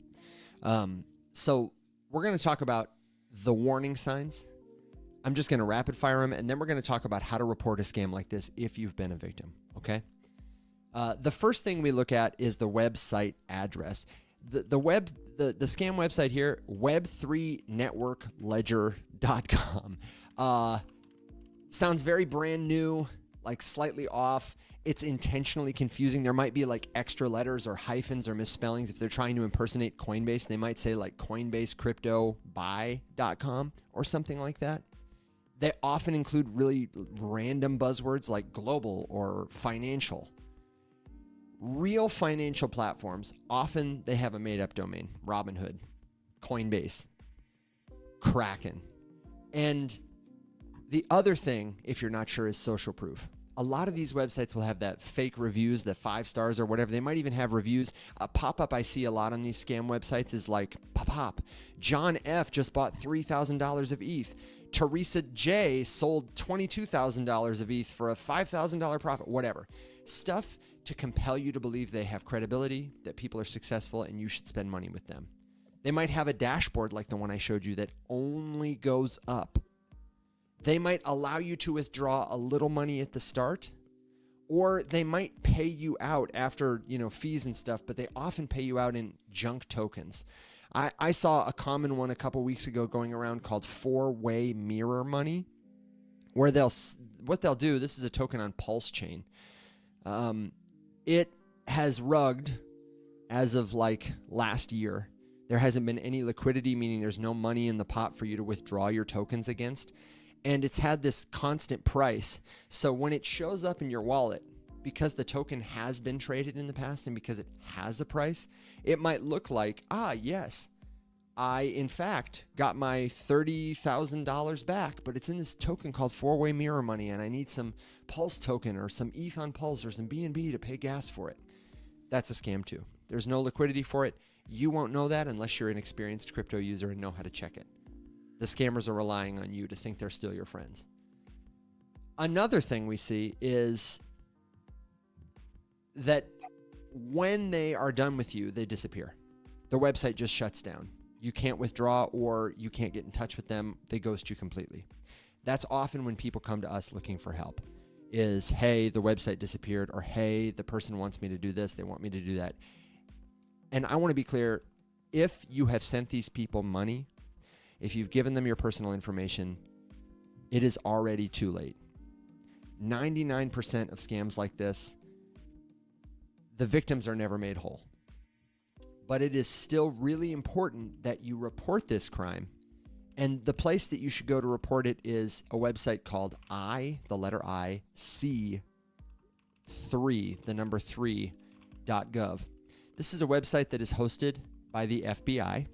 So we're going to talk about the warning signs. I'm just going to rapid fire them, and then we're going to talk about how to report a scam like this if you've been a victim. Okay. The first thing we look at is the website address. The scam website here, web3networkledger.com. Sounds very brand new, like slightly off. It's intentionally confusing. There might be like extra letters or hyphens or misspellings. If they're trying to impersonate Coinbase, they might say like CoinbaseCryptoBuy.com or something like that. They often include really random buzzwords like global or financial. Real financial platforms, often they have a made-up domain. Robinhood, Coinbase, Kraken. And the other thing, if you're not sure, is social proof. A lot of these websites will have that fake reviews, the 5 stars or whatever. They might even have reviews. A pop-up I see a lot on these scam websites is like, pop, John F. just bought $3,000 of ETH. Teresa J. sold $22,000 of ETH for a $5,000 profit, whatever. Stuff to compel you to believe they have credibility, that people are successful, and you should spend money with them. They might have a dashboard like the one I showed you that only goes up. They might allow you to withdraw a little money at the start, or they might pay you out after, fees and stuff, but they often pay you out in junk tokens. I saw a common one a couple weeks ago going around called four-way mirror money, where what they'll do, this is a token on Pulse chain. It has rugged as of like last year. There hasn't been any liquidity, meaning there's no money in the pot for you to withdraw your tokens against. And it's had this constant price. So when it shows up in your wallet, because the token has been traded in the past and because it has a price, it might look like, yes, I in fact got my $30,000 back, but it's in this token called four-way mirror money, and I need some Pulse token or some ETH on Pulse or some BNB to pay gas for it. That's a scam too. There's no liquidity for it. You won't know that unless you're an experienced crypto user and know how to check it. The scammers are relying on you to think they're still your friends. Another thing we see is that when they are done with you, they disappear. The website just shuts down. You can't withdraw or you can't get in touch with them. They ghost you completely. That's often when people come to us looking for help is, hey, the website disappeared, or hey, the person wants me to do this, they want me to do that. And I want to be clear, if you have sent these people money, if you've given them your personal information, it is already too late. 99% of scams like this, the victims are never made whole. But it is still really important that you report this crime. And the place that you should go to report it is a website called IC3.gov. This is a website that is hosted by the FBI,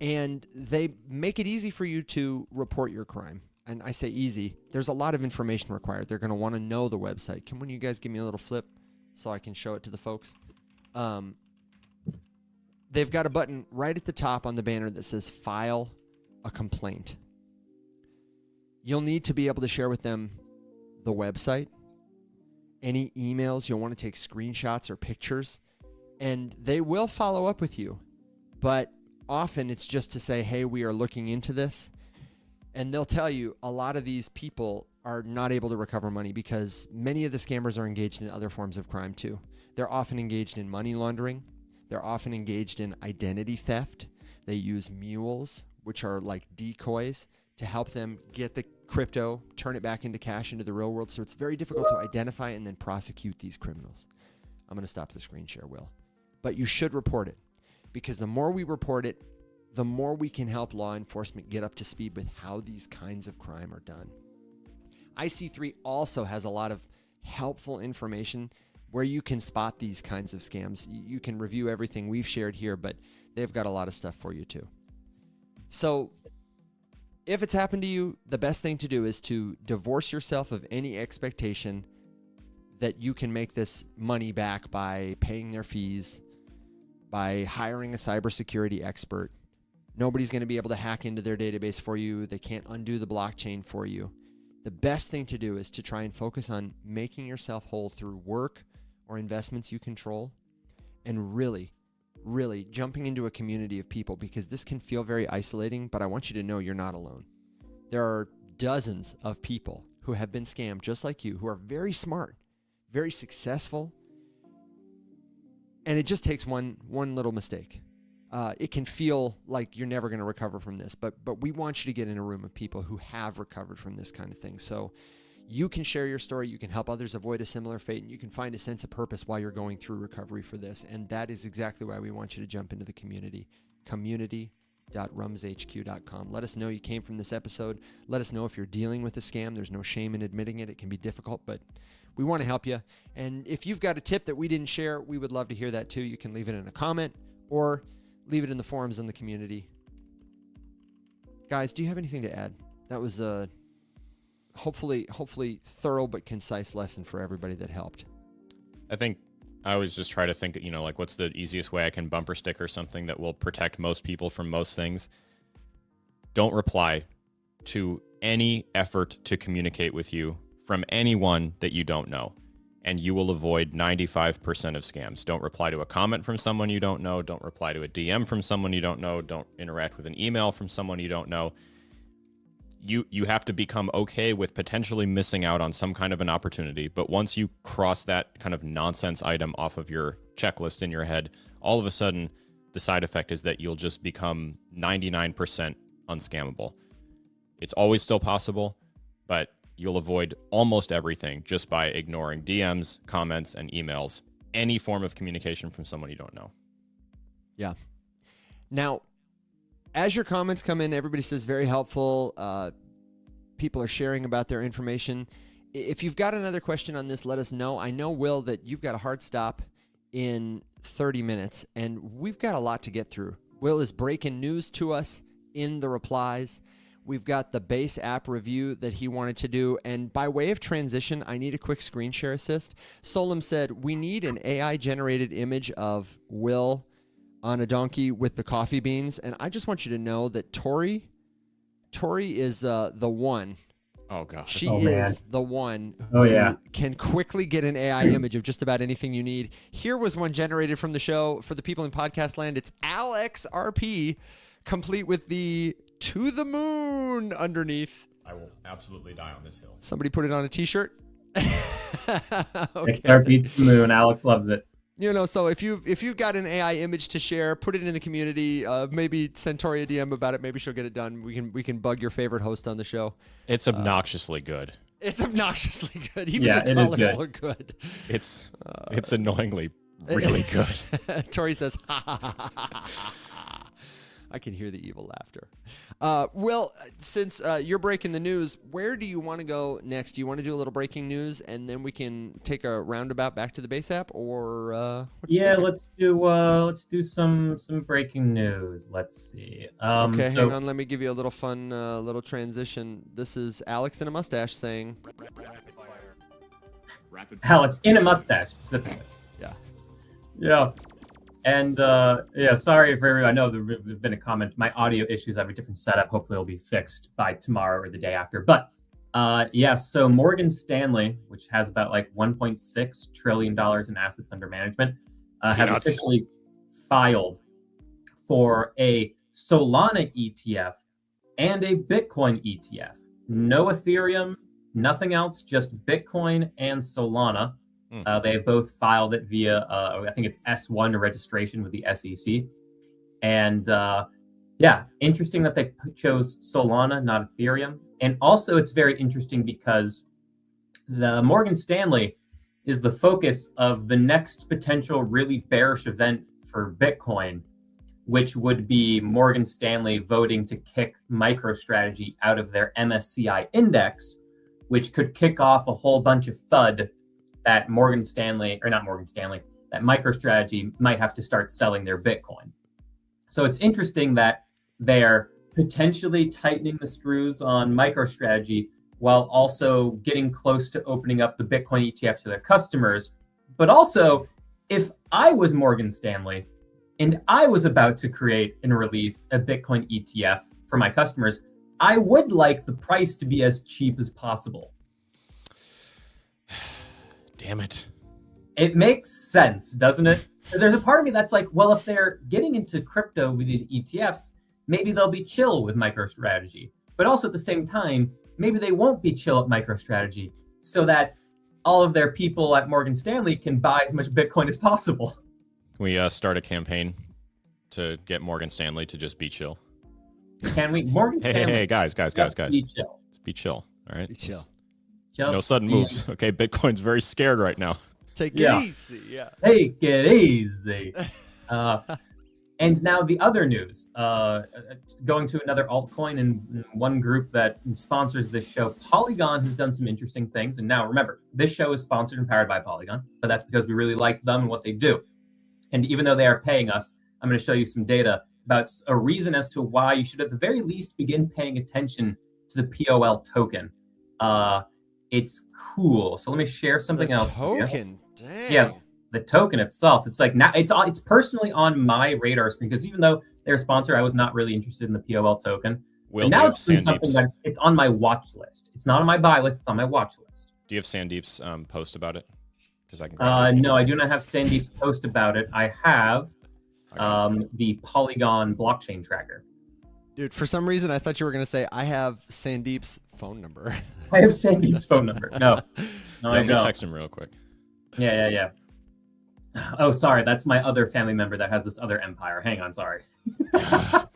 and they make it easy for you to report your crime. And I say easy. There's a lot of information required. They're going to want to know the website. Can one of you guys give me a little flip so I can show it to the folks? They've got a button right at the top on the banner that says File a Complaint. You'll need to be able to share with them the website, any emails. You'll want to take screenshots or pictures, and they will follow up with you. But often it's just to say, hey, we are looking into this. And they'll tell you a lot of these people are not able to recover money because many of the scammers are engaged in other forms of crime too. They're often engaged in money laundering. They're often engaged in identity theft. They use mules, which are like decoys, to help them get the crypto, turn it back into cash into the real world. So it's very difficult to identify and then prosecute these criminals. I'm going to stop the screen share, Will. But you should report it, because the more we report it, the more we can help law enforcement get up to speed with how these kinds of crime are done. IC3 also has a lot of helpful information where you can spot these kinds of scams. You can review everything we've shared here, but they've got a lot of stuff for you too. So if it's happened to you, the best thing to do is to divorce yourself of any expectation that you can make this money back by paying their fees, by hiring a cybersecurity expert. Nobody's going to be able to hack into their database for you. They can't undo the blockchain for you. The best thing to do is to try and focus on making yourself whole through work or investments you control, and really, really jumping into a community of people, because this can feel very isolating, but I want you to know you're not alone. There are dozens of people who have been scammed just like you, who are very smart, very successful, and it just takes one little mistake. It can feel like you're never going to recover from this, but we want you to get in a room of people who have recovered from this kind of thing. So you can share your story, you can help others avoid a similar fate, and you can find a sense of purpose while you're going through recovery for this. And that is exactly why we want you to jump into the community, community.rumshq.com. Let us know you came from this episode. Let us know if you're dealing with a scam. There's no shame in admitting it. It can be difficult, but we want to help you. And if you've got a tip that we didn't share, we would love to hear that too. You can leave it in a comment or leave it in the forums in the community. Guys, do you have anything to add? That was a hopefully thorough but concise lesson for everybody that helped. I think I always just try to think, like what's the easiest way I can bumper sticker something that will protect most people from most things. Don't reply to any effort to communicate with you from anyone that you don't know, and you will avoid 95% of scams. Don't reply to a comment from someone you don't know. Don't reply to a DM from someone you don't know. Don't interact with an email from someone you don't know. you have to become okay with potentially missing out on some kind of an opportunity. But once you cross that kind of nonsense item off of your checklist in your head, all of a sudden the side effect is that you'll just become 99% unscammable. It's always still possible, but you'll avoid almost everything just by ignoring DMs, comments, and emails, any form of communication from someone you don't know. Yeah. Now, as your comments come in, everybody says very helpful. People are sharing about their information. If you've got another question on this, let us know. I know, Will, that you've got a hard stop in 30 minutes, and we've got a lot to get through. Will is breaking news to us in the replies. We've got the base app review that he wanted to do. And by way of transition, I need a quick screen share assist. Solom said, we need an AI-generated image of Will on a donkey with the coffee beans. And I just want you to know that Tori is the one. Oh, gosh. She is the one who can quickly get an AI image of just about anything you need. Here was one generated from the show for the people in podcast land. It's Alex RP, complete with the "to the moon" underneath. I will absolutely die on this hill. Somebody put it on a t-shirt. Okay. XRP to the moon. Alex loves it. You know, so if you've got an AI image to share, put it in the community. Maybe send Tori a DM about it. Maybe she'll get it done. We can bug your favorite host on the show. It's obnoxiously good. It's obnoxiously good. Even Yeah, the it is colors good. look good. It's annoyingly really good. Tori says, ha, ha, ha, ha, ha, ha. I can hear the evil laughter. Will, since you're breaking the news, where do you want to go next? Do you want to do a little breaking news, and then we can take a roundabout back to the base app, or let's do some breaking news. Let's see. Okay, hang on. Let me give you a little fun little transition. This is Alex in a mustache saying, Alex in a mustache specifically. Yeah. And sorry for everyone. I know there's been a comment. My audio issues, I have a different setup. Hopefully it'll be fixed by tomorrow or the day after. But so Morgan Stanley, which has about like $1.6 trillion in assets under management, has officially filed for a Solana ETF and a Bitcoin ETF. No Ethereum, nothing else, just Bitcoin and Solana. They have both filed it via, I think it's S1 registration with the SEC. And interesting that they chose Solana, not Ethereum. And also it's very interesting because the Morgan Stanley is the focus of the next potential really bearish event for Bitcoin, which would be Morgan Stanley voting to kick MicroStrategy out of their MSCI index, which could kick off a whole bunch of FUD that that MicroStrategy might have to start selling their Bitcoin. So it's interesting that they're potentially tightening the screws on MicroStrategy while also getting close to opening up the Bitcoin ETF to their customers. But also, if I was Morgan Stanley and I was about to create and release a Bitcoin ETF for my customers, I would like the price to be as cheap as possible. Damn it. It makes sense, doesn't it? Because there's a part of me that's like, well, if they're getting into crypto with the ETFs, maybe they'll be chill with MicroStrategy. But also at the same time, maybe they won't be chill at MicroStrategy so that all of their people at Morgan Stanley can buy as much Bitcoin as possible. Can we start a campaign to get Morgan Stanley to just be chill? Can we? Morgan Stanley. Hey, guys. Be chill. Be chill. All right. be chill. No sudden moves. Okay, Bitcoin's very scared right now. Take it easy. Yeah. Take it easy. And now the other news, going to another altcoin and one group that sponsors this show, Polygon has done some interesting things. And now remember, this show is sponsored and powered by Polygon, but that's because we really liked them and what they do. And even though they are paying us, I'm going to show you some data about a reason as to why you should at the very least begin paying attention to the POL token. It's cool. So let me share something else. Token, dang. Yeah, the token itself. It's like now it's personally on my radar screen because even though they're a sponsor, I was not really interested in the POL token. Will, now it's doing something that it's on my watch list. It's not on my buy list. It's on my watch list. Do you have Sandeep's post about it? Because I can. No, I do not have Sandeep's post about it. I have the Polygon blockchain tracker. Dude, for some reason, I thought you were going to say, I have Sandeep's phone number. I have Sandeep's phone number. No, I Let me don't. text him real quick. Yeah. Oh, sorry. That's my other family member that has this other empire. Hang on, sorry.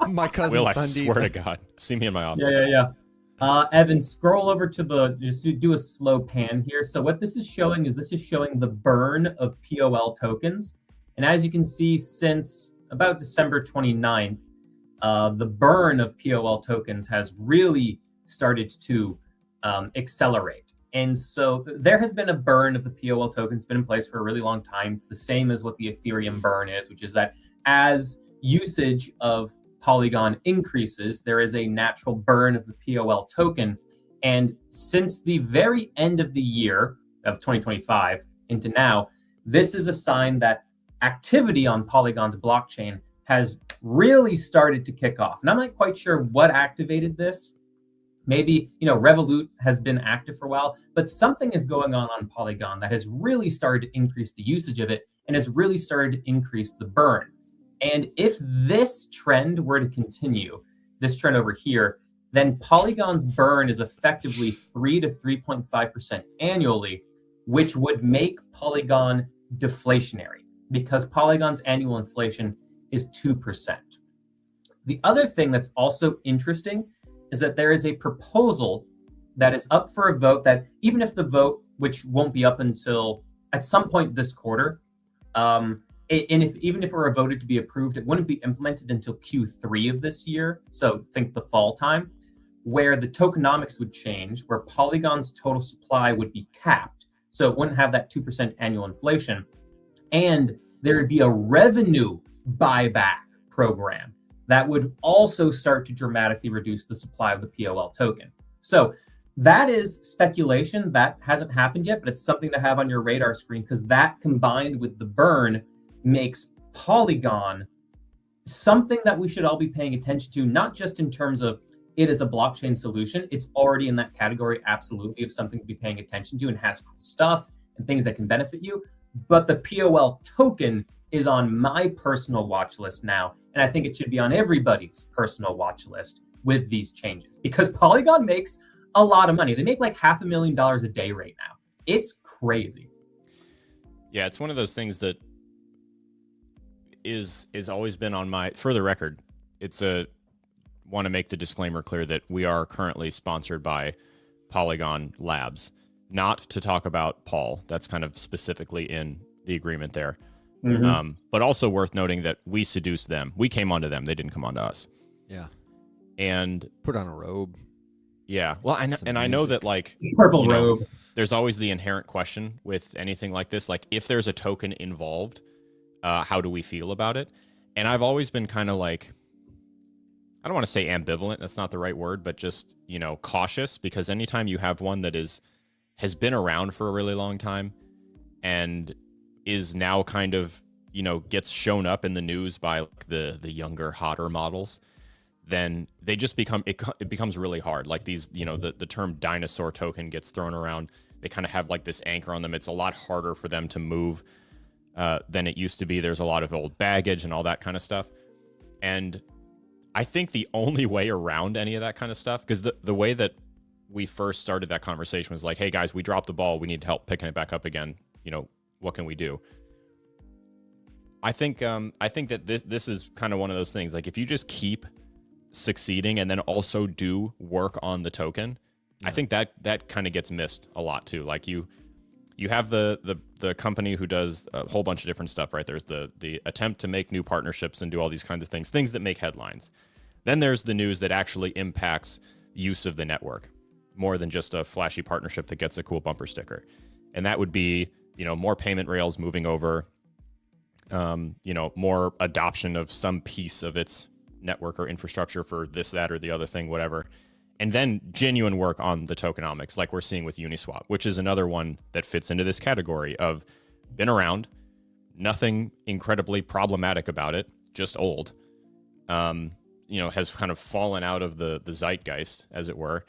My cousin Will, I Sandeep. swear to God. See me in my office. Yeah. Evan, scroll over to just do a slow pan here. So what this is showing the burn of POL tokens. And as you can see, since about December 29th, the burn of POL tokens has really started to accelerate. And so there has been a burn of the POL tokens. It's been in place for a really long time. It's the same as what the Ethereum burn is, which is that as usage of Polygon increases, there is a natural burn of the POL token. And since the very end of the year of 2025 into now, this is a sign that activity on Polygon's blockchain has really started to kick off. And I'm not quite sure what activated this. Maybe, Revolut has been active for a while, but something is going on Polygon that has really started to increase the usage of it and has really started to increase the burn. And if this trend were to continue, this trend over here, then Polygon's burn is effectively 3 to 3.5% annually, which would make Polygon deflationary because Polygon's annual inflation is 2%. The other thing that's also interesting is that there is a proposal that is up for a vote that even if the vote, which won't be up until at some point this quarter, even if it were voted to be approved, it wouldn't be implemented until Q3 of this year. So think the fall time, where the tokenomics would change, where Polygon's total supply would be capped. So it wouldn't have that 2% annual inflation. And there would be a revenue buyback program that would also start to dramatically reduce the supply of the POL token. So that is speculation. That hasn't happened yet, but it's something to have on your radar screen because that combined with the burn makes Polygon something that we should all be paying attention to, not just in terms of it as a blockchain solution. It's already in that category, absolutely, of something to be paying attention to and has cool stuff and things that can benefit you. But the POL token is on my personal watch list now. And I think it should be on everybody's personal watch list with these changes because Polygon makes a lot of money. They make like $500,000 a day right now. It's crazy. Yeah, it's one of those things that is always been on my, for the record, want to make the disclaimer clear that we are currently sponsored by Polygon Labs, not to talk about POL. That's kind of specifically in the agreement there. Mm-hmm. But also worth noting that we seduced them. We came onto them. They didn't come onto us. Yeah. And put on a robe. Yeah. Well, I know that like purple robe. There's always the inherent question with anything like this. Like if there's a token involved, how do we feel about it? And I've always been kind of like, I don't want to say ambivalent. That's not the right word, but just, cautious because anytime you have one that has been around for a really long time and is now kind of, gets shown up in the news by like the younger, hotter models, then they just it becomes really hard. Like these, the term dinosaur token gets thrown around. They kind of have like this anchor on them. It's a lot harder for them to move than it used to be. There's a lot of old baggage and all that kind of stuff. And I think the only way around any of that kind of stuff, because the way that we first started that conversation was like, hey guys, we dropped the ball. We need help picking it back up again. What can we do? I think that this is kind of one of those things. Like if you just keep succeeding and then also do work on the token, I think that kind of gets missed a lot too. Like you have the company who does a whole bunch of different stuff, right? There's the attempt to make new partnerships and do all these kinds of things that make headlines. Then there's the news that actually impacts use of the network more than just a flashy partnership that gets a cool bumper sticker. And that would be, more payment rails moving over, more adoption of some piece of its network or infrastructure for this, that, or the other thing, whatever. And then genuine work on the tokenomics, like we're seeing with Uniswap, which is another one that fits into this category of been around, nothing incredibly problematic about it, just old, has kind of fallen out of the zeitgeist, as it were,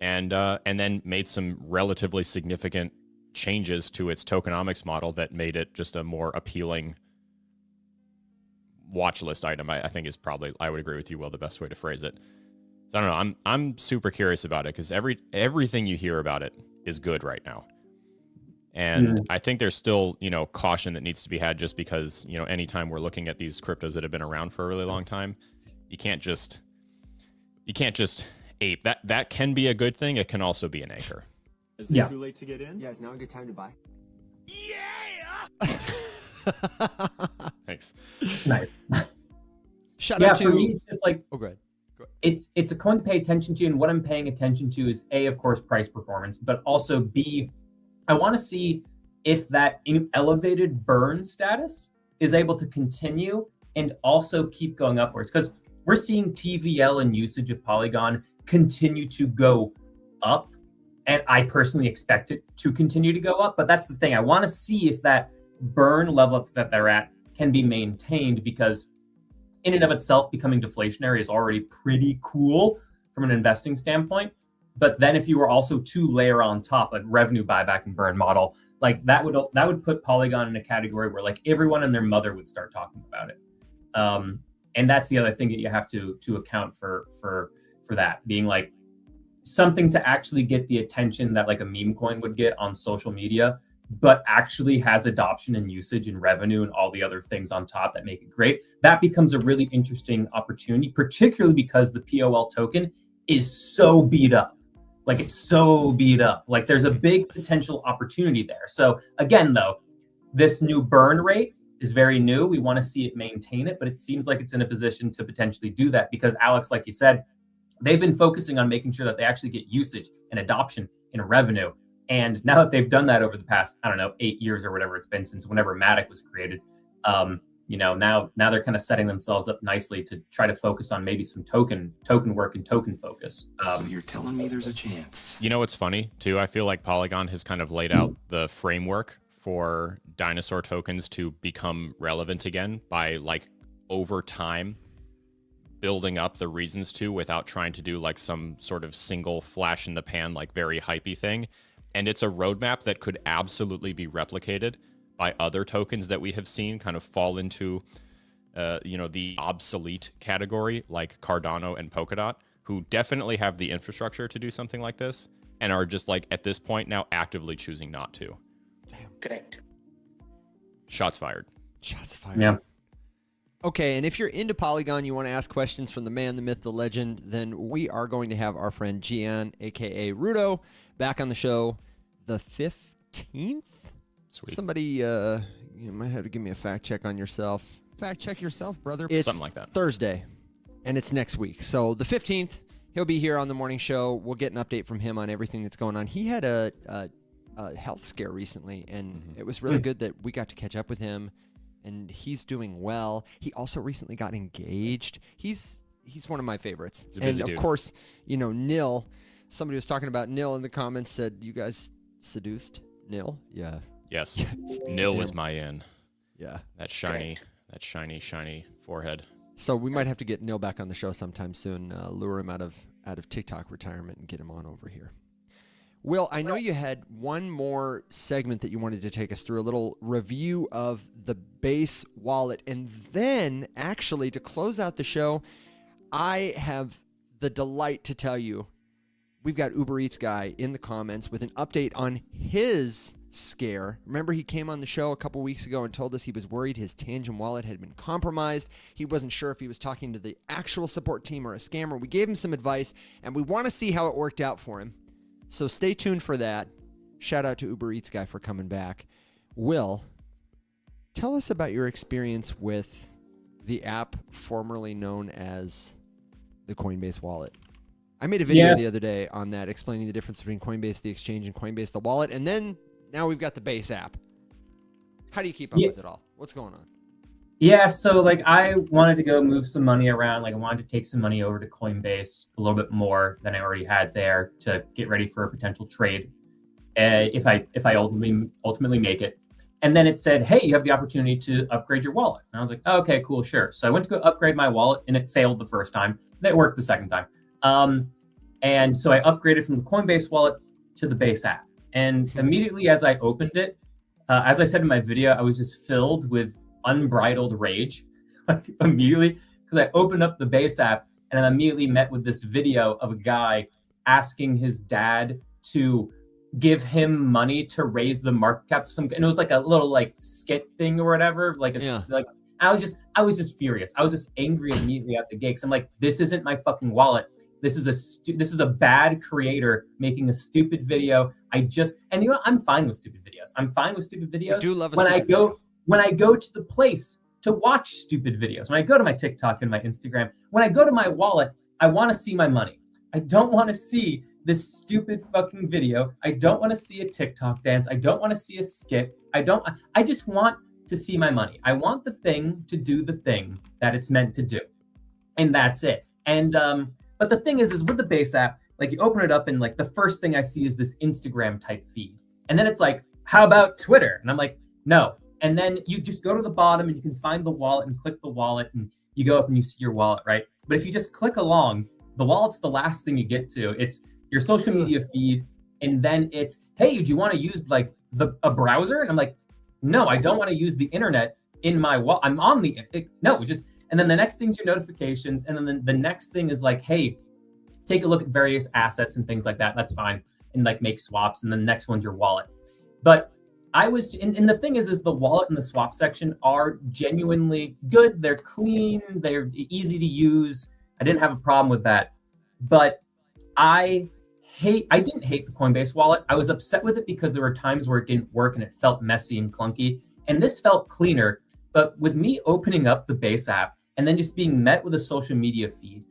and then made some relatively significant changes to its tokenomics model that made it just a more appealing watch list item, I think is probably, I would agree with you, Will, the best way to phrase it. So I don't know. I'm super curious about it because everything you hear about it is good right now. And I think there's still, caution that needs to be had just because, anytime we're looking at these cryptos that have been around for a really long time, you can't just ape. That can be a good thing. It can also be an anchor. Is it too late to get in? Yeah, is now a good time to buy? Yeah. Thanks. Nice. Shout out to for me, it's just like, oh, go ahead. It's a coin to pay attention to, and what I'm paying attention to is A, of course, price performance, but also B, I want to see if that elevated burn status is able to continue and also keep going upwards, because we're seeing TVL and usage of Polygon continue to go up, and I personally expect it to continue to go up. But that's the thing. I want to see if that burn level that they're at can be maintained, because in and of itself, becoming deflationary is already pretty cool from an investing standpoint. But then if you were also to layer on top like revenue buyback and burn model, like that would put Polygon in a category where like everyone and their mother would start talking about it. And that's the other thing that you have to account for that being like something to actually get the attention that like a meme coin would get on social media, but actually has adoption and usage and revenue and all the other things on top that make it great. That becomes a really interesting opportunity, particularly because the POL token is so beat up. Like it's so beat up. Like there's a big potential opportunity there. So again, though, this new burn rate is very new. We want to see it maintain it, but it seems like it's in a position to potentially do that because Alex, like you said, they've been focusing on making sure that they actually get usage and adoption and revenue. And now that they've done that over the past, 8 years or whatever it's been since whenever Matic was created, now they're kind of setting themselves up nicely to try to focus on maybe some token work and token focus. So you're telling me there's a chance? What's funny too? I feel like Polygon has kind of laid out the framework for dinosaur tokens to become relevant again by like over time building up the reasons to without trying to do like some sort of single flash in the pan, like very hypey thing. And it's a roadmap that could absolutely be replicated by other tokens that we have seen kind of fall into, the obsolete category, like Cardano and Polkadot, who definitely have the infrastructure to do something like this and are just like at this point now actively choosing not to. Damn. Correct. Shots fired. Shots fired. Yeah. Okay, and if you're into Polygon, you want to ask questions from the man, the myth, the legend, then we are going to have our friend Gian, a.k.a. Rudo, back on the show the 15th. Sweet. Somebody, you might have to give me a fact check on yourself. Fact check yourself, brother. It's something like that. Thursday, and it's next week. So the 15th, he'll be here on the morning show. We'll get an update from him on everything that's going on. He had a health scare recently, and it was really good that we got to catch up with him. And he's doing well. He also recently got engaged. He's one of my favorites. He's a busy and of dude. course, Nil. Somebody was talking about Nil in the comments. Said you guys seduced Nil? Yeah. Yes. Nil was my in. Yeah. That shiny forehead. So we might have to get Nil back on the show sometime soon. Lure him out of TikTok retirement and get him on over here. Will, I know you had one more segment that you wanted to take us through, a little review of the base wallet. And then, actually, to close out the show, I have the delight to tell you we've got UberEatsGuy in the comments with an update on his scare. Remember, he came on the show a couple weeks ago and told us he was worried his Tangem Wallet had been compromised. He wasn't sure if he was talking to the actual support team or a scammer. We gave him some advice, and we want to see how it worked out for him. So stay tuned for that. Shout out to UberEatsGuy for coming back. Will, tell us about your experience with the app formerly known as the Coinbase Wallet. I made a video the other day on that, explaining the difference between Coinbase, the exchange, and Coinbase, the wallet. And then now we've got the base app. How do you keep up with it all? What's going on? Yeah, so like I wanted to go move some money around. Like I wanted to take some money over to Coinbase, a little bit more than I already had there, to get ready for a potential trade if I ultimately make it. And then it said, hey, you have the opportunity to upgrade your wallet. And I was like, oh, okay, cool, sure. So I went to go upgrade my wallet, and it failed the first time. Then it worked the second time. And so I upgraded from the Coinbase wallet to the base app. And immediately as I opened it, as I said in my video, I was just filled with unbridled rage like immediately, because I opened up the Base app and I'm immediately met with this video of a guy asking his dad to give him money to raise the market cap for some, and it was like a little like skit thing or whatever. Like, like I was just furious. I was just angry immediately at the gate. I'm like, this isn't my fucking wallet. This is a bad creator making a stupid video. And you know, I'm fine with stupid videos. I do love when I go to the place to watch stupid videos. When I go to my TikTok and my Instagram, when I go to my wallet, I want to see my money. I don't want to see this stupid fucking video. I don't want to see a TikTok dance. I don't want to see a skit. I just want to see my money. I want the thing to do the thing that it's meant to do. And that's it. And but the thing is with the Base app, like you open it up and like the first thing I see is this Instagram type feed. And then it's like, how about Twitter? And I'm like, no. And then you just go to the bottom and you can find the wallet and click the wallet and you go up and you see your wallet, right? But if you just click along, the wallet's the last thing you get to. It's your social media feed, and then it's, hey, do you want to use like a browser? And I'm like, no, I don't want to use the internet in my wallet. I'm on and then the next thing's your notifications, and then the next thing is like, hey, take a look at various assets and things like that. That's fine, and like make swaps, and then the next one's your wallet. But and the thing is the wallet and the swap section are genuinely good. They're clean. They're easy to use. I didn't have a problem with that. But I didn't hate the Coinbase wallet. I was upset with it because there were times where it didn't work and it felt messy and clunky. And this felt cleaner. But with me opening up the Base app and then just being met with a social media feed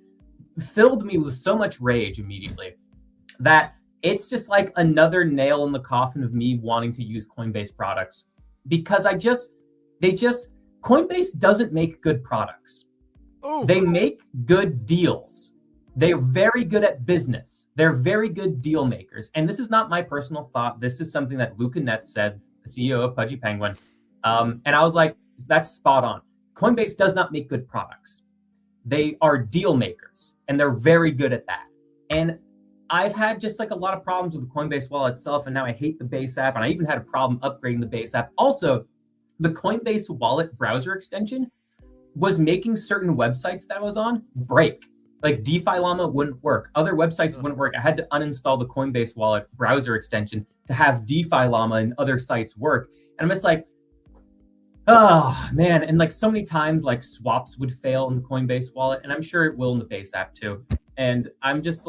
filled me with so much rage immediately that it's just like another nail in the coffin of me wanting to use Coinbase products, because Coinbase doesn't make good products. Ooh. They make good deals. They're very good at business. They're very good deal makers. And this is not my personal thought. This is something that Luca Netz said, the CEO of Pudgy Penguin. And I was like, that's spot on. Coinbase does not make good products. They are deal makers, and they're very good at that. And I've had just like a lot of problems with the Coinbase wallet itself, and now I hate the Base app, and I even had a problem upgrading the Base app. Also, the Coinbase wallet browser extension was making certain websites that I was on break. Like DeFi Llama wouldn't work. Other websites wouldn't work. I had to uninstall the Coinbase wallet browser extension to have DeFi Llama and other sites work. And I'm just like, oh man. And like so many times like swaps would fail in the Coinbase wallet, and I'm sure it will in the Base app too. And I'm just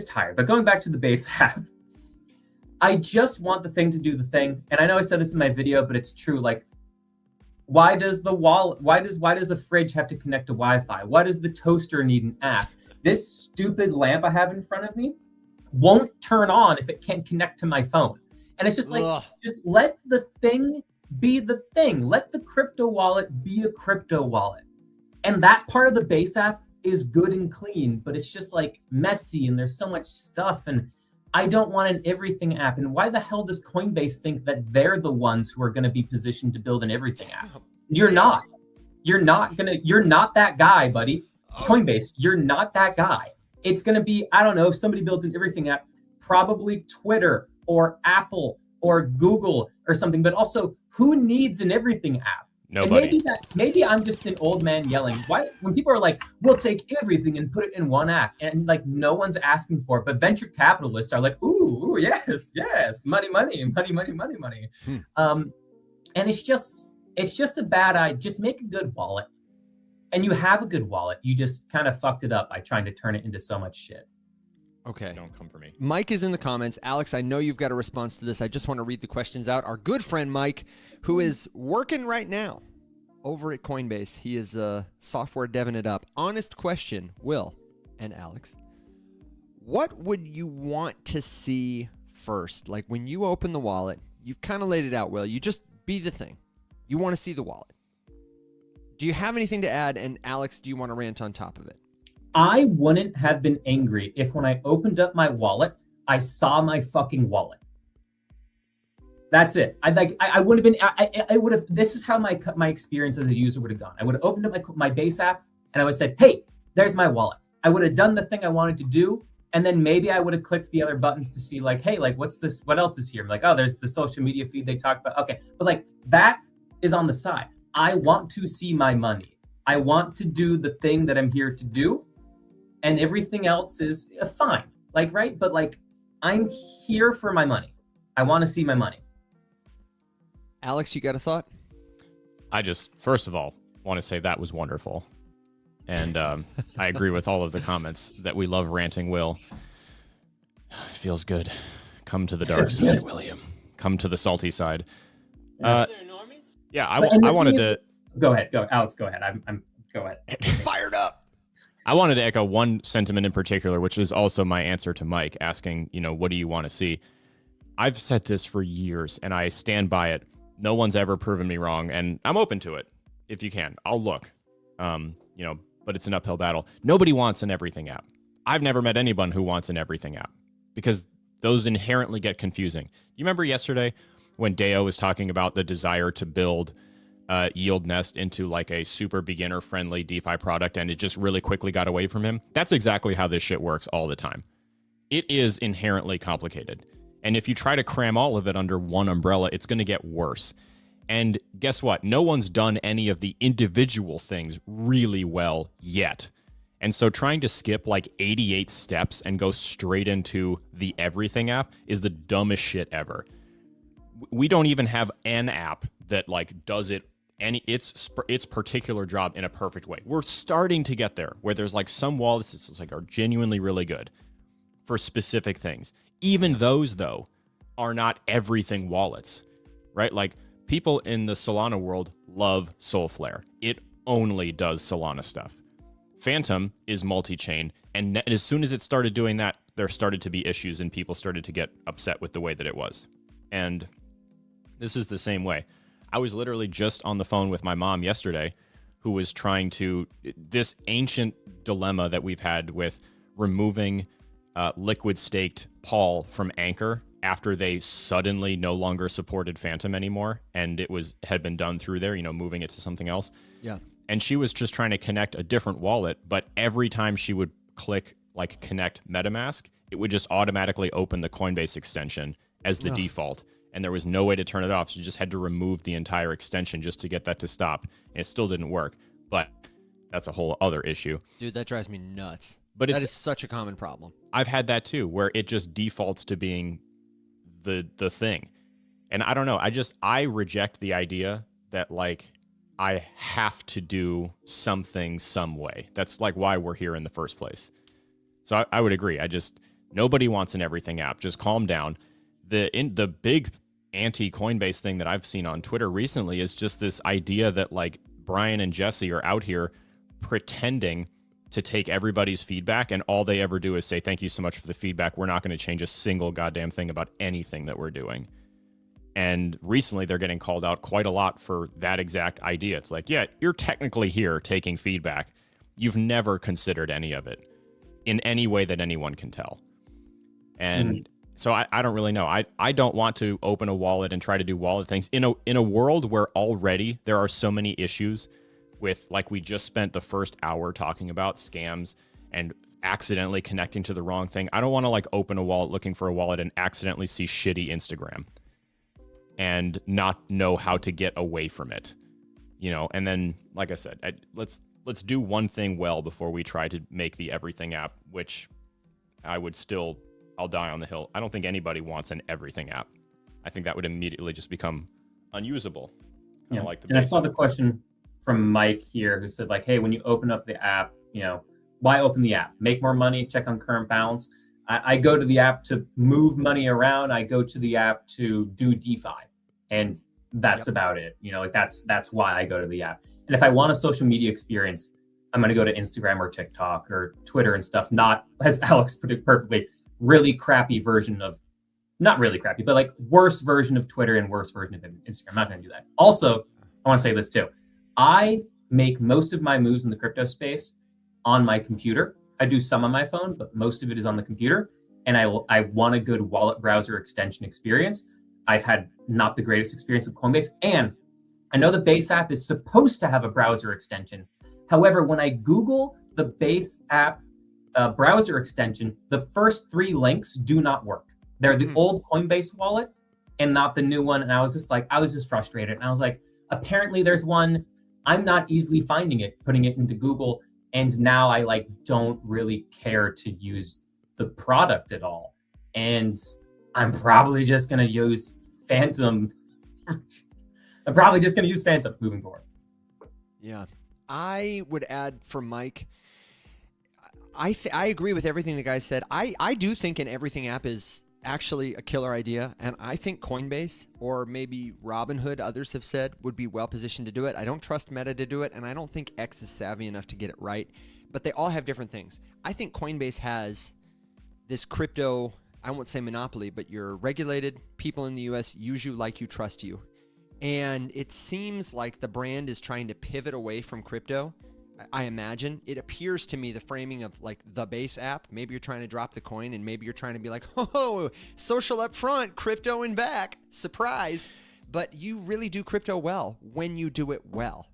tired. But going back to the Base app, I just want the thing to do the thing. And I know I said this in my video, but it's true. Like, why does the fridge have to connect to Wi-Fi? Why does the toaster need an app? This stupid lamp I have in front of me won't turn on if it can't connect to my phone. And it's just like, just let the thing be the thing. Let the crypto wallet be a crypto wallet. And that part of the Base app is good and clean, but it's just like messy and there's so much stuff, and I don't want an everything app. And why the hell does Coinbase think that they're the ones who are going to be positioned to build an everything app? You're not that guy, buddy. Coinbase, you're not that guy. It's going to be, I don't know, if somebody builds an everything app, probably Twitter or Apple or Google or something. But also, who needs an everything app? Nobody. And maybe I'm just an old man yelling. Why, when people are like, we'll take everything and put it in one app, and like no one's asking for it, but venture capitalists are like, ooh, yes, money. And it's just a bad idea. Just make a good wallet, and you have a good wallet. You just kind of fucked it up by trying to turn it into so much shit. Okay. Don't come for me. Mike is in the comments. Alex, I know you've got a response to this. I just want to read the questions out. Our good friend Mike, who is working right now over at Coinbase. He is software deving it up. Honest question, Will and Alex. What would you want to see first? Like when you open the wallet, you've kind of laid it out, Will. You just be the thing. You want to see the wallet. Do you have anything to add? And Alex, do you want to rant on top of it? I wouldn't have been angry if when I opened up my wallet, I saw my fucking wallet. That's it. I would have been, I would have, this is how my experience as a user would have gone. I would have opened up my Base app and I would have said, hey, there's my wallet. I would have done the thing I wanted to do. And then maybe I would have clicked the other buttons to see like, hey, like, what's this? What else is here? I'm like, oh, there's the social media feed they talked about. Okay. But like that is on the side. I want to see my money. I want to do the thing that I'm here to do, and everything else is fine. Like, right? But like, I'm here for my money. I want to see my money. Alex, you got a thought? I just, first of all, want to say that was wonderful. And I agree with all of the comments that we love ranting Will. It feels good. Come to the dark side, William. Come to the salty side. Yeah, I wanted to... Go ahead. Alex, go ahead. Go ahead. He's fired up. I wanted to echo one sentiment in particular, which is also my answer to Mike, asking, what do you want to see? I've said this for years, and I stand by it. No one's ever proven me wrong, and I'm open to it. If you can, I'll look. But it's an uphill battle. Nobody wants an everything app. I've never met anyone who wants an everything app because those inherently get confusing. You remember yesterday when Deo was talking about the desire to build Yield Nest into like a super beginner friendly DeFi product, and it just really quickly got away from him? That's exactly how this shit works all the time. It is inherently complicated. And if you try to cram all of it under one umbrella, it's going to get worse. And guess what? No one's done any of the individual things really well yet. And so trying to skip like 88 steps and go straight into the everything app is the dumbest shit ever. We don't even have an app that like does it its particular job in a perfect way. We're starting to get there where there's like some wallets that just like are genuinely really good for specific things. Even those though are not everything wallets, right? Like people in the Solana world love Solflare. It only does Solana stuff. Phantom is multi-chain, and as soon as it started doing that, there started to be issues and people started to get upset with the way that it was. And this is the same way. I was literally just on the phone with my mom yesterday, who was trying to, this ancient dilemma that we've had with removing liquid staked POL from Anchor after they suddenly no longer supported Phantom anymore, and it had been done through there, moving it to something else. Yeah. And she was just trying to connect a different wallet, but every time she would click like connect MetaMask, it would just automatically open the Coinbase extension as the default. And there was no way to turn it off. So you just had to remove the entire extension just to get that to stop. And it still didn't work, but that's a whole other issue. Dude, that drives me nuts. But that is such a common problem. I've had that too, where it just defaults to being the thing. And I don't know. I reject the idea that like I have to do something some way. That's like why we're here in the first place. So I would agree. Nobody wants an everything app. Just calm down. The big anti-Coinbase thing that I've seen on Twitter recently is just this idea that like Brian and Jesse are out here pretending to take everybody's feedback, and all they ever do is say, thank you so much for the feedback. We're not going to change a single goddamn thing about anything that we're doing. And recently they're getting called out quite a lot for that exact idea. It's like, yeah, you're technically here taking feedback. You've never considered any of it in any way that anyone can tell. And so I don't really know. I don't want to open a wallet and try to do wallet things in a world where already there are so many issues with, like we just spent the first hour talking about scams and accidentally connecting to the wrong thing. I don't want to like open a wallet looking for a wallet and accidentally see shitty Instagram and not know how to get away from it, and then, like I said, let's do one thing well before we try to make the everything app, which I'll die on the hill. I don't think anybody wants an everything app. I think that would immediately just become unusable. Yeah. I saw the question from Mike here who said like, hey, when you open up the app, why open the app? Make more money, check on current balance. I go to the app to move money around. I go to the app to do DeFi, and that's about it. That's why I go to the app. And if I want a social media experience, I'm going to go to Instagram or TikTok or Twitter and stuff, not, as Alex put it perfectly, really crappy version of, not really crappy, but like worse version of Twitter and worse version of Instagram. I'm not going to do that. Also, I want to say this too. I make most of my moves in the crypto space on my computer. I do some on my phone, but most of it is on the computer. And I want a good wallet browser extension experience. I've had not the greatest experience with Coinbase. And I know the Base app is supposed to have a browser extension. However, when I Google the Base app browser extension, the first 3 links do not work. They're the old Coinbase wallet and not the new one. And I was just frustrated. And I was like, apparently there's one. I'm not easily finding it, putting it into Google, and now I like don't really care to use the product at all. And I'm probably just gonna use Phantom. I'm probably just gonna use Phantom moving forward. Yeah, I would add for Mike. I agree with everything the guy said. I do think an everything app is actually a killer idea, and I think Coinbase or maybe Robinhood, others have said, would be well positioned to do it. I don't trust Meta to do it, and I don't think X is savvy enough to get it right, but they all have different things. I think Coinbase has this crypto, I won't say monopoly, but you're regulated, people in the US use you like you, trust you. And it seems like the brand is trying to pivot away from crypto. I imagine it appears to me the framing of like the base app. Maybe you're trying to drop the coin, and maybe you're trying to be like, oh, social up front, crypto in back, surprise. But you really do crypto well when you do it well.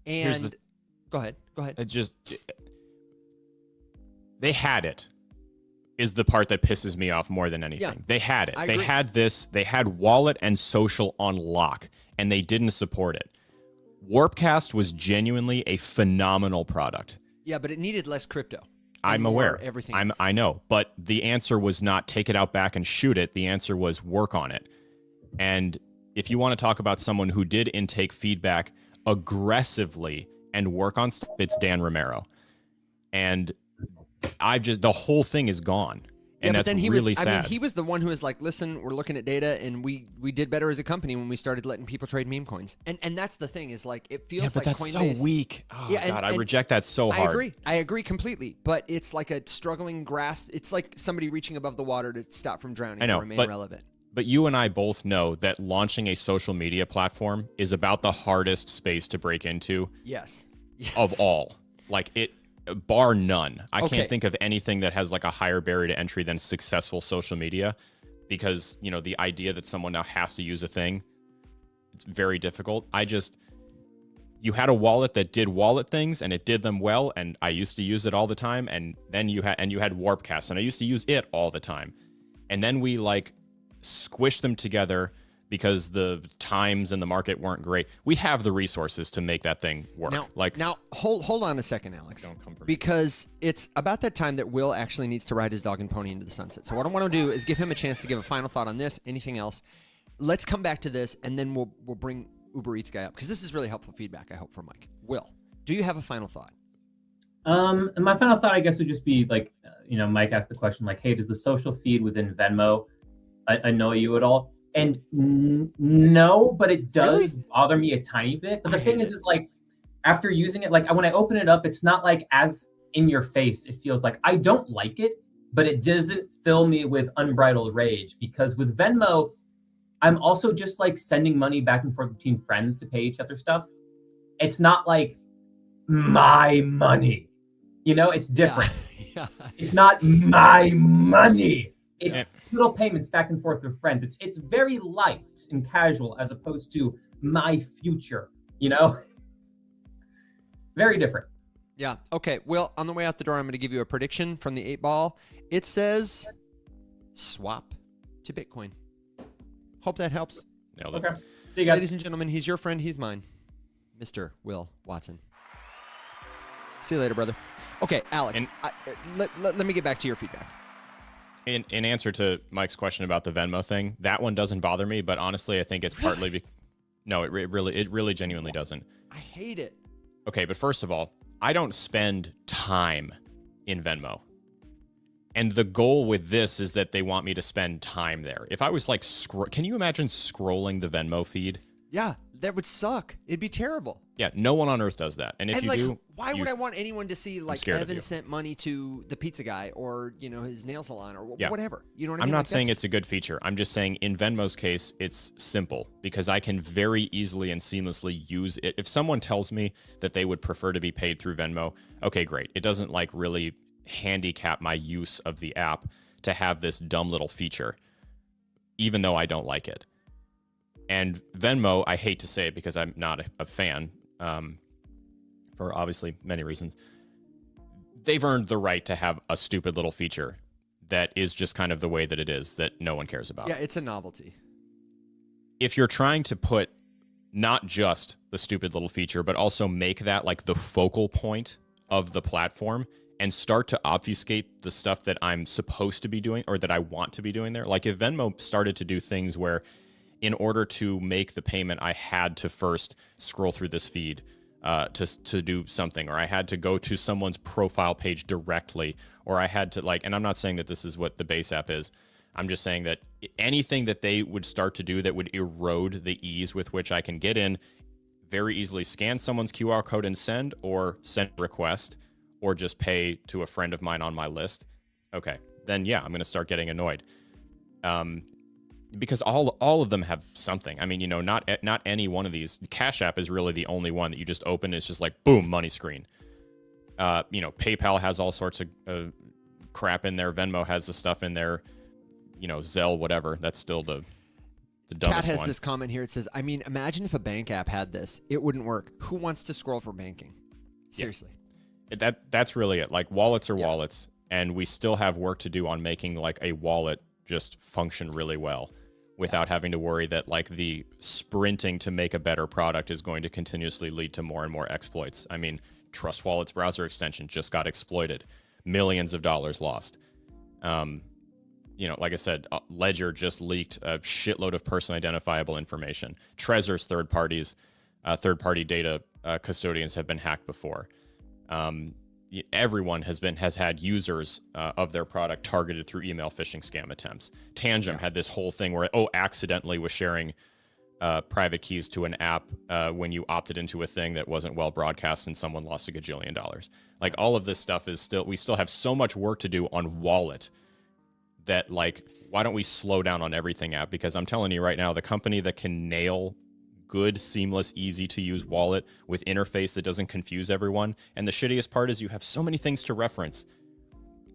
And go ahead. It just, they had it is the part that pisses me off more than anything. Yeah, they had it. I They agree. had this. They had wallet and social on lock, and they didn't support it. Warpcast was genuinely a phenomenal product. Yeah, but it needed less crypto. I'm more aware. Everything. I know, but the answer was not take it out back and shoot it. The answer was work on it. And if you want to talk about someone who did intake feedback aggressively and work on stuff, it's Dan Romero. And the whole thing is gone. Yeah, And but that's then really sad. I mean, he was the one who was like, listen, we're looking at data, and we did better as a company when we started letting people trade meme coins. And that's the thing, is like, it feels but like that's Coinbase. so weak. Oh, Yeah, God, I and reject that so hard. I agree completely. But it's like a struggling grasp. It's like somebody reaching above the water to stop from drowning I know, to remain but relevant. But you and I both know that launching a social media platform is about the hardest space to break into Yes. of all. Like it, bar none. I Okay. can't think of anything that has like a higher barrier to entry than successful social media, because, you know, the idea that someone now has to use a thing, it's very difficult. You had a wallet that did wallet things and it did them well, and I used to use it all the time, and then you had Warpcast, and I used to use it all the time. And then we like squished them together because the times and the market weren't great. We have the resources to make that thing work. Now hold on a second, Alex. Don't come for me. Because it's about that time that Will actually needs to ride his dog and pony into the sunset. So what I want to do is give him a chance to give a final thought on this, anything else. Let's come back to this, and then we'll bring UberEatsGuy up, because this is really helpful feedback, I hope, for Mike. Will, do you have a final thought? And my final thought, I guess, would just be like, Mike asked the question, like, hey, does the social feed within Venmo annoy you at all? And no, but it does bother me a tiny bit. But the thing is like, after using it, like when I open it up, it's not like as in your face. It feels like I don't like it, but it doesn't fill me with unbridled rage, because with Venmo, I'm also just like sending money back and forth between friends to pay each other stuff. It's not like my money, it's different. Yeah. It's not my money. It's little payments back and forth with friends. It's very light and casual, as opposed to my future, Very different. Yeah. Okay. Well, on the way out the door, I'm going to give you a prediction from the 8 Ball. It says swap to Bitcoin. Hope that helps. Nailed it. Okay. See you guys. Ladies and gentlemen, he's your friend, he's mine. Mr. Will Watson. See you later, brother. Okay, Alex, let me get back to your feedback. In answer to Mike's question about the Venmo thing, that one doesn't bother me, but honestly, I think it's partly no, it really genuinely doesn't. I hate it. Okay, but first of all, I don't spend time in Venmo. And the goal with this is that they want me to spend time there. If I was like, can you imagine scrolling the Venmo feed? Yeah, that would suck. It'd be terrible. Yeah, no one on earth does that. And if you do, why would I want anyone to see like scared of Evan you. sent money to the pizza guy, or his nail salon, or Yeah. whatever? You know what I I'm mean? not Like, saying that's- it's a good feature. I'm just saying in Venmo's case, it's simple because I can very easily and seamlessly use it. If someone tells me that they would prefer to be paid through Venmo, okay, great. It doesn't like really handicap my use of the app to have this dumb little feature, even though I don't like it. And Venmo, I hate to say it because I'm not a fan, for obviously many reasons. They've earned the right to have a stupid little feature that is just kind of the way that it is, that no one cares about. Yeah, it's a novelty. If you're trying to put not just the stupid little feature, but also make that like the focal point of the platform and start to obfuscate the stuff that I'm supposed to be doing or that I want to be doing there. Like if Venmo started to do things where in order to make the payment, I had to first scroll through this feed to do something, or I had to go to someone's profile page directly, or I had to like, and I'm not saying that this is what the base app is. I'm just saying that anything that they would start to do that would erode the ease with which I can get in, very easily scan someone's QR code and send, or send a request, or just pay to a friend of mine on my list. Okay, then yeah, I'm going to start getting annoyed. Because all of them have something. I mean, you know, not any one of these. Cash App is really the only one that you just open. It's just like, boom, money screen. You know, PayPal has all sorts of crap in there. Venmo has the stuff in there. You know, Zelle, whatever. That's still the dumbest Kat has one. this comment here. It says, I mean, imagine if a bank app had this. It wouldn't work. Who wants to scroll for banking? Seriously. Yeah. That's really it. Like wallets are wallets. And we still have work to do on making like a wallet just function really well without having to worry that like the sprinting to make a better product is going to continuously lead to more and more exploits. I mean, Trust Wallet's browser extension just got exploited. Millions of dollars lost. You know, like I said, Ledger just leaked a shitload of personally identifiable information. Trezor's third-party data custodians have been hacked before. Everyone has had users of their product targeted through email phishing scam attempts. Tangem had this whole thing where accidentally was sharing private keys to an app when you opted into a thing that wasn't well broadcast and someone lost $1 gajillion. Like all of this stuff we still have so much work to do on wallet that like, why don't we slow down on everything app? Because I'm telling you right now, the company that can nail good, seamless, easy to use wallet with interface that doesn't confuse everyone. And the shittiest part is you have so many things to reference.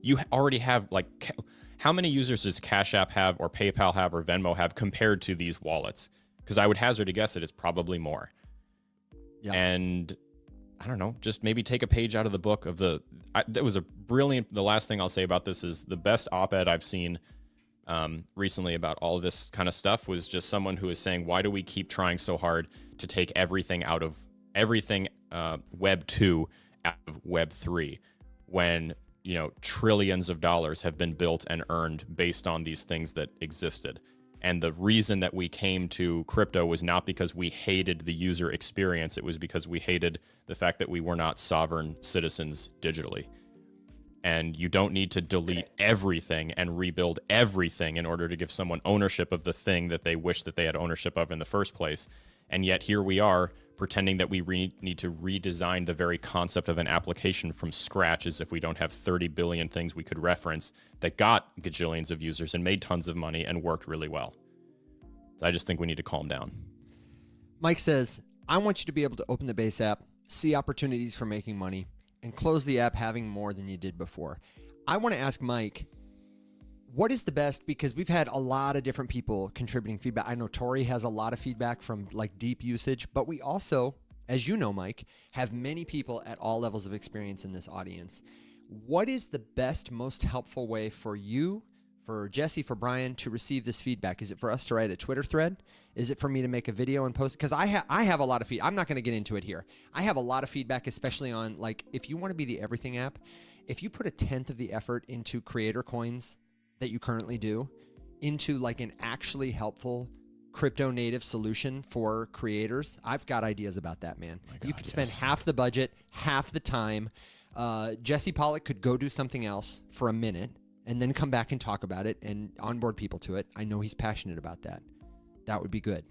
You already have like, how many users does Cash App have or PayPal have or Venmo have compared to these wallets? Because I would hazard to guess it's probably more. Yeah. And I don't know, just maybe take a page out of the book of the last thing I'll say about this is the best op-ed I've seen recently about all of this kind of stuff was just someone who is saying, why do we keep trying so hard to take everything out of Web 2 out of Web 3 when, you know, trillions of dollars have been built and earned based on these things that existed. And the reason that we came to crypto was not because we hated the user experience. It was because we hated the fact that we were not sovereign citizens digitally. And you don't need to delete everything and rebuild everything in order to give someone ownership of the thing that they wish that they had ownership of in the first place. And yet here we are pretending that we need to redesign the very concept of an application from scratch as if we don't have 30 billion things we could reference that got gajillions of users and made tons of money and worked really well. So I just think we need to calm down. Mike says, I want you to be able to open the base app, see opportunities for making money, and close the app having more than you did before. I want to ask Mike, what is the best, because we've had a lot of different people contributing feedback. I know Tori has a lot of feedback from like deep usage, but we also, as you know, Mike, have many people at all levels of experience in this audience. What is the best, most helpful way for you, for Jesse, for Brian to receive this feedback? Is it for us to write a Twitter thread? Is it for me to make a video and post? Because I have a lot of feedback. I'm not going to get into it here. I have a lot of feedback, especially on like, if you want to be the everything app, if you put 1/10 of the effort into creator coins that you currently do into like an actually helpful crypto native solution for creators, I've got ideas about that, man. You could spend half the budget, half the time. Jesse Pollock could go do something else for a minute and then come back and talk about it and onboard people to it. I know he's passionate about that. That would be good.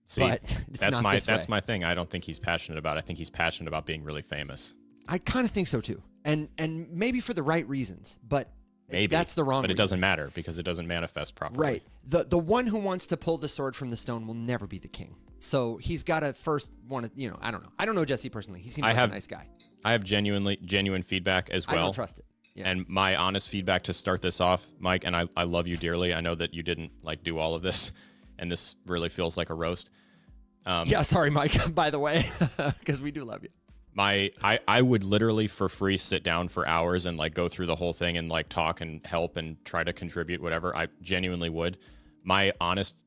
See, but that's my thing. I don't think he's passionate about it. I think he's passionate about being really famous. I kind of think so too. And maybe for the right reasons, but maybe that's the wrong reason. It doesn't matter because it doesn't manifest properly. Right. The one who wants to pull the sword from the stone will never be the king. So he's got to first want to, you know, I don't know. I don't know Jesse personally. He seems like a nice guy. I have genuine feedback as well. I don't trust it. Yeah. And my honest feedback to start this off, Mike, and I love you dearly. I know that you didn't like do all of this, and this really feels like a roast. Yeah, sorry, Mike, by the way, because we do love you. I would literally for free sit down for hours and like go through the whole thing and like talk and help and try to contribute whatever. I genuinely would. My honest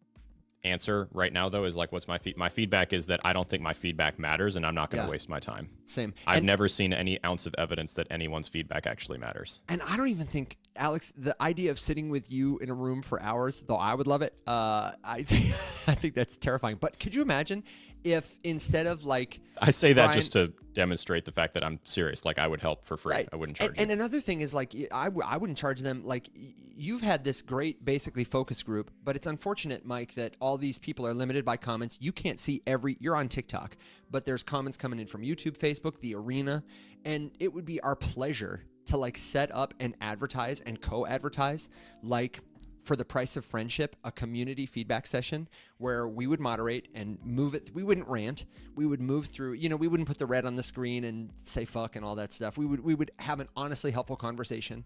answer right now, though, is like, what's my feedback is that I don't think my feedback matters, and I'm not going to waste my time. Same. I've never seen any ounce of evidence that anyone's feedback actually matters. And I don't even think, Alex, the idea of sitting with you in a room for hours, though I would love it, I think that's terrifying. But could you imagine if instead of like... I say that just to demonstrate the fact that I'm serious. Like, I would help for free. Right. I wouldn't charge And another thing is, like, I wouldn't charge them. Like, you've had this great, basically, focus group, but it's unfortunate, Mike, that all these people are limited by comments. You can't see you're on TikTok, but there's comments coming in from YouTube, Facebook, the arena, and it would be our pleasure to, like, set up and advertise and co-advertise, like, for the price of friendship, a community feedback session where we would moderate and move it. We wouldn't rant. We would move through, we wouldn't put the red on the screen and say fuck and all that stuff. We would have an honestly helpful conversation.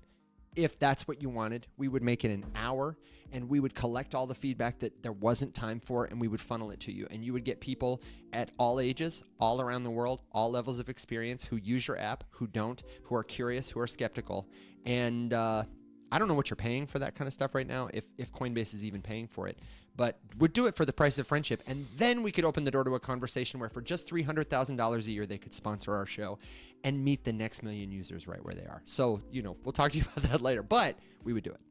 If that's what you wanted, we would make it an hour and we would collect all the feedback that there wasn't time for, and we would funnel it to you. And you would get people at all ages, all around the world, all levels of experience, who use your app, who don't, who are curious, who are skeptical. And, I don't know what you're paying for that kind of stuff right now, if Coinbase is even paying for it, but would do it for the price of friendship. And then we could open the door to a conversation where for just $300,000 a year, they could sponsor our show and meet the next million users right where they are. So, we'll talk to you about that later, but we would do it.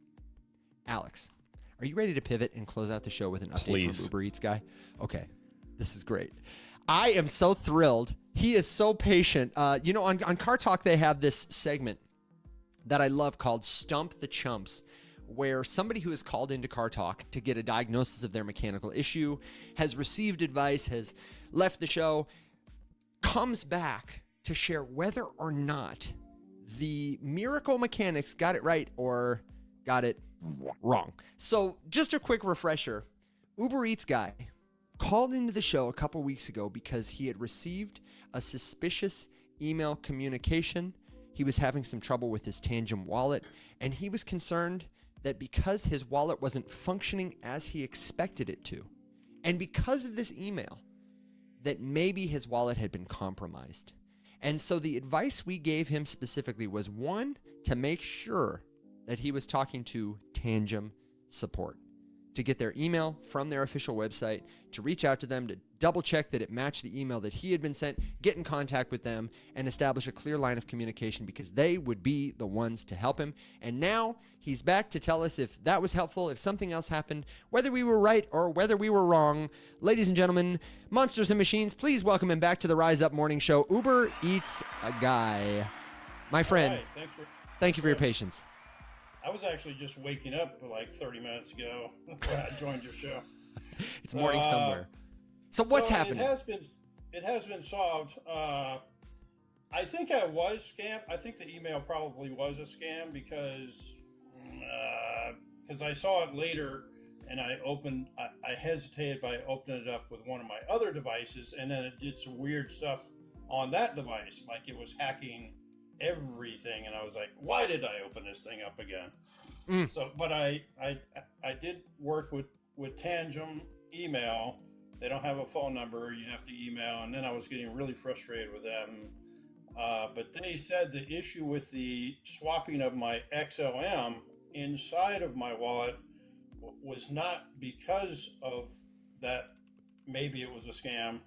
Alex, are you ready to pivot and close out the show with an update from UberEatsGuy? Okay, this is great. I am so thrilled. He is so patient. On Car Talk, they have this segment that I love called Stump the Chumps, where somebody who has called into Car Talk to get a diagnosis of their mechanical issue, has received advice, has left the show, comes back to share whether or not the miracle mechanics got it right or got it wrong. So just a quick refresher, UberEatsGuy called into the show a couple weeks ago because he had received a suspicious email communication. He was having some trouble with his Tangem wallet, and he was concerned that because his wallet wasn't functioning as he expected it to, and because of this email, that maybe his wallet had been compromised. And so the advice we gave him specifically was, one, to make sure that he was talking to Tangem support, to get their email from their official website, to reach out to them, to double check that it matched the email that he had been sent, get in contact with them, and establish a clear line of communication, because they would be the ones to help him. And now he's back to tell us if that was helpful, if something else happened, whether we were right or whether we were wrong. Ladies and gentlemen, monsters and machines, please welcome him back to the Rise Up Morning Show, UberEatsGuy. My friend, thank you for your patience. I was actually just waking up like 30 minutes ago when I joined your show. It's morning somewhere. So what's happening? It has been solved. I think I was scammed. I think the email probably was a scam because I saw it later and I hesitated by opening it up with one of my other devices, and then it did some weird stuff on that device, like it was hacking everything, and I was like, why did I open this thing up again? So, but I did work with Tangem email. They don't have a phone number, you have to email, and then I was getting really frustrated with them. But they said the issue with the swapping of my XOM inside of my wallet was not because of that. Maybe it was a scam.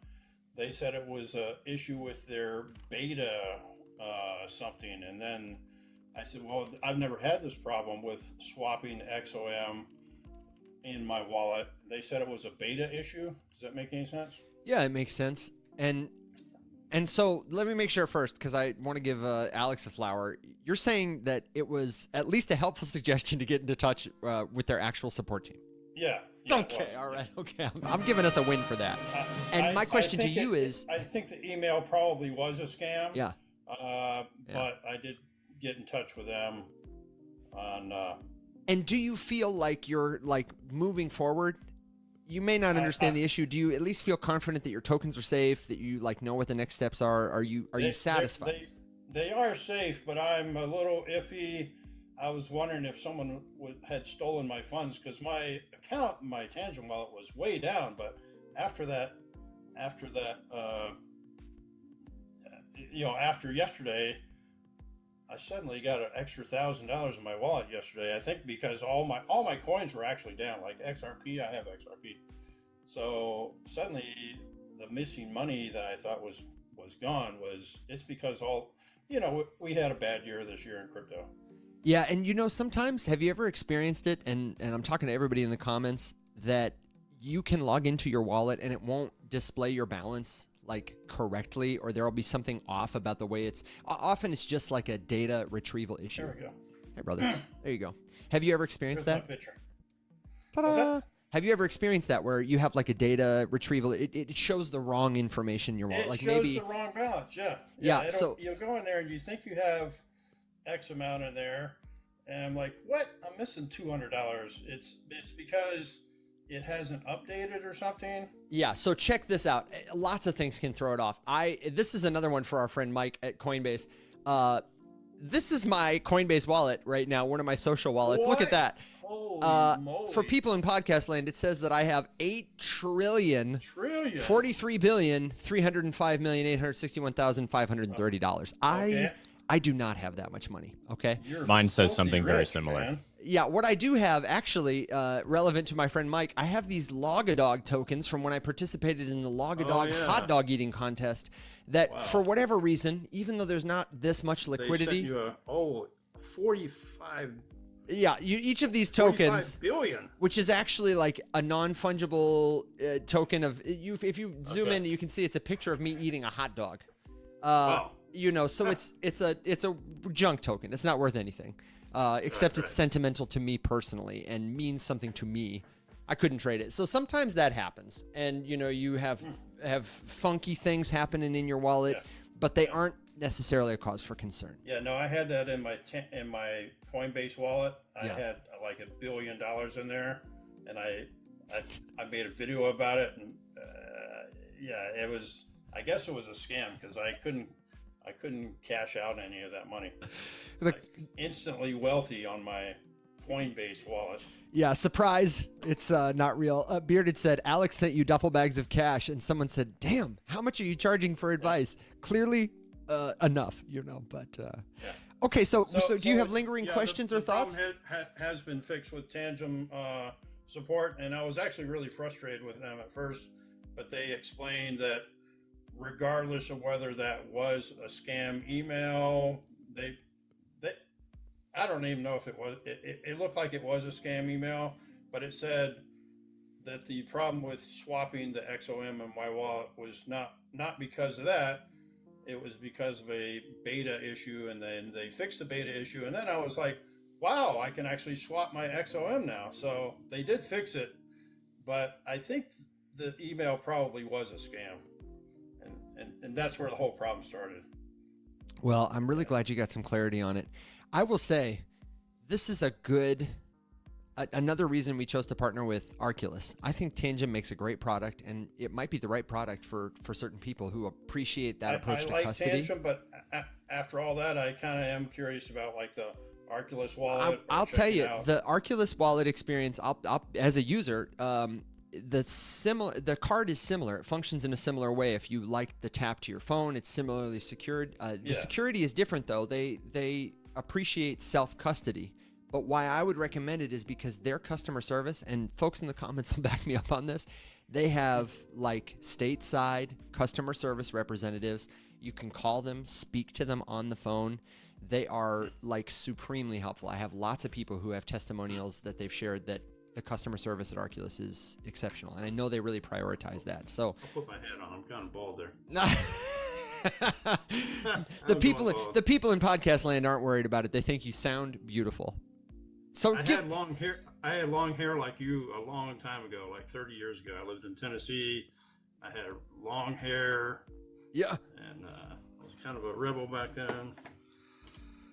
They said it was an issue with their beta something. And then I said, well, I've never had this problem with swapping XOM in my wallet. They said it was a beta issue. Does that make any sense? Yeah, it makes sense. And so let me make sure first, because I want to give Alex a flower. You're saying that it was at least a helpful suggestion to get into touch with their actual support team. Yeah. Okay, all right. Okay, I'm giving us a win for that. And my question to you is... I think the email probably was a scam. Yeah. But I did get in touch with them on... And do you feel like you're moving forward? You may not understand the issue. Do you at least feel confident that your tokens are safe, that you know what the next steps are? Are you satisfied? They are safe, but I'm a little iffy. I was wondering if someone had stolen my funds, because my account, my Tangem wallet, was way down. But after yesterday, I suddenly got an extra $1,000 in my wallet yesterday. I think because all my coins were actually down, like XRP. I have XRP, So suddenly the missing money that I thought was gone it's because we had a bad year this year in crypto. Yeah, and sometimes, have you ever experienced it? And I'm talking to everybody in the comments, that you can log into your wallet and it won't display your balance like correctly, or there'll be something off about the way often it's just like a data retrieval issue. There we go. Hey, brother. There you go. Have you ever experienced There's that? my picture. Ta-da! Have you ever experienced that where you have like a data retrieval? It shows the wrong information in your wallet. It Like shows maybe the wrong balance. Yeah. Yeah, so you go in there and you think you have X amount in there, and I'm like, what? I'm missing $200. It's because it hasn't updated or something. Yeah, so check this out. Lots of things can throw it off. This is another one for our friend Mike at Coinbase. This is my Coinbase wallet right now, one of my social wallets. What? Look at that. Holy moly. For people in podcast land, it says that I have 8 trillion, 43 billion, 305,861,530 dollars. Okay. I do not have that much money. Okay. Mine says filthy something very rich, similar. man. Yeah, what I do have, actually, relevant to my friend Mike, I have these Logadog tokens from when I participated in the Logadog hot dog eating contest that, for whatever reason, even though there's not this much liquidity. They sent you 45. Yeah, each of these 45 tokens, billion. which is actually like a non-fungible token of you. If you zoom in, you can see it's a picture of me eating a hot dog. Wow. So it's a junk token. It's not worth anything, except it's sentimental to me personally and means something to me. I couldn't trade it. So sometimes that happens, and you have funky things happening in your wallet, but they aren't necessarily a cause for concern. Yeah, no, I had that in my Coinbase wallet. I had like $1 billion in there, and I made a video about it, and it was. I guess it was a scam because I couldn't cash out any of that money. It's like instantly wealthy on my Coinbase wallet. Yeah, surprise. It's not real. Bearded said, Alex sent you duffel bags of cash, and someone said, damn, how much are you charging for advice? Clearly enough, but okay, so do you have lingering questions or thoughts? The problem has been fixed with Tangem support, and I was actually really frustrated with them at first, but they explained that regardless of whether that was a scam email, they I don't even know if it was. It looked like it was a scam email, but it said that the problem with swapping the XOM in my wallet was not because of that. It was because of a beta issue, and then they fixed the beta issue, and then I was like, wow, I can actually swap my XOM now. So they did fix it, but I think the email probably was a scam, and that's where the whole problem started. Well, I'm really glad you got some clarity on it. I will say, this is another reason we chose to partner with Arculus. I think Tangem makes a great product, and it might be the right product for certain people who appreciate that approach to custody. I like Tangem, but after all that, I kind of am curious about like the Arculus wallet. I'll tell you, the Arculus wallet experience, I'll as a user, the card is similar. It functions in a similar way. If you like the tap to your phone, it's similarly secured. The security is different though. They appreciate self-custody. But why I would recommend it is because their customer service, and folks in the comments will back me up on this, they have like stateside customer service representatives. You can call them, speak to them on the phone. They are like supremely helpful. I have lots of people who have testimonials that they've shared that the customer service at Arculus is exceptional. And I know they really prioritize that. So I'll put my hat on. I'm kind of bald there. The people in podcast land aren't worried about it. They think you sound beautiful. So I had long hair. I had long hair like you a long time ago, like 30 years ago. I lived in Tennessee. I had long hair. Yeah. And I was kind of a rebel back then.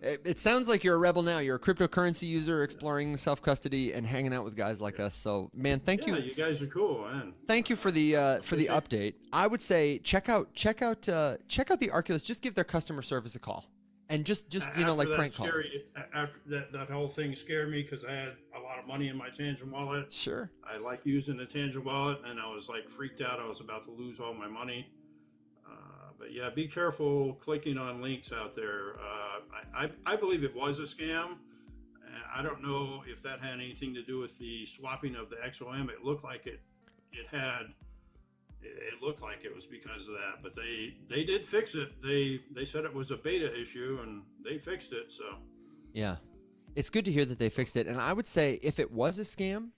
It sounds like you're a rebel now. You're a cryptocurrency user exploring self-custody and hanging out with guys like us. So, man, thank you. Yeah, you guys are cool, man. Thank you for the update. I would say check out the Arculus. Just give their customer service a call. And just like prank call. After that whole thing scared me because I had a lot of money in my Tangem wallet. Sure. I like using the Tangem wallet, and I was like freaked out. I was about to lose all my money. But yeah, be careful clicking on links out there. I believe it was a scam. I don't know if that had anything to do with the swapping of the XOM. It looked like it it looked like it was because of that, but they did fix it. They said it was a beta issue and they fixed it. So yeah, it's good to hear that they fixed it. And I would say if it was a scam,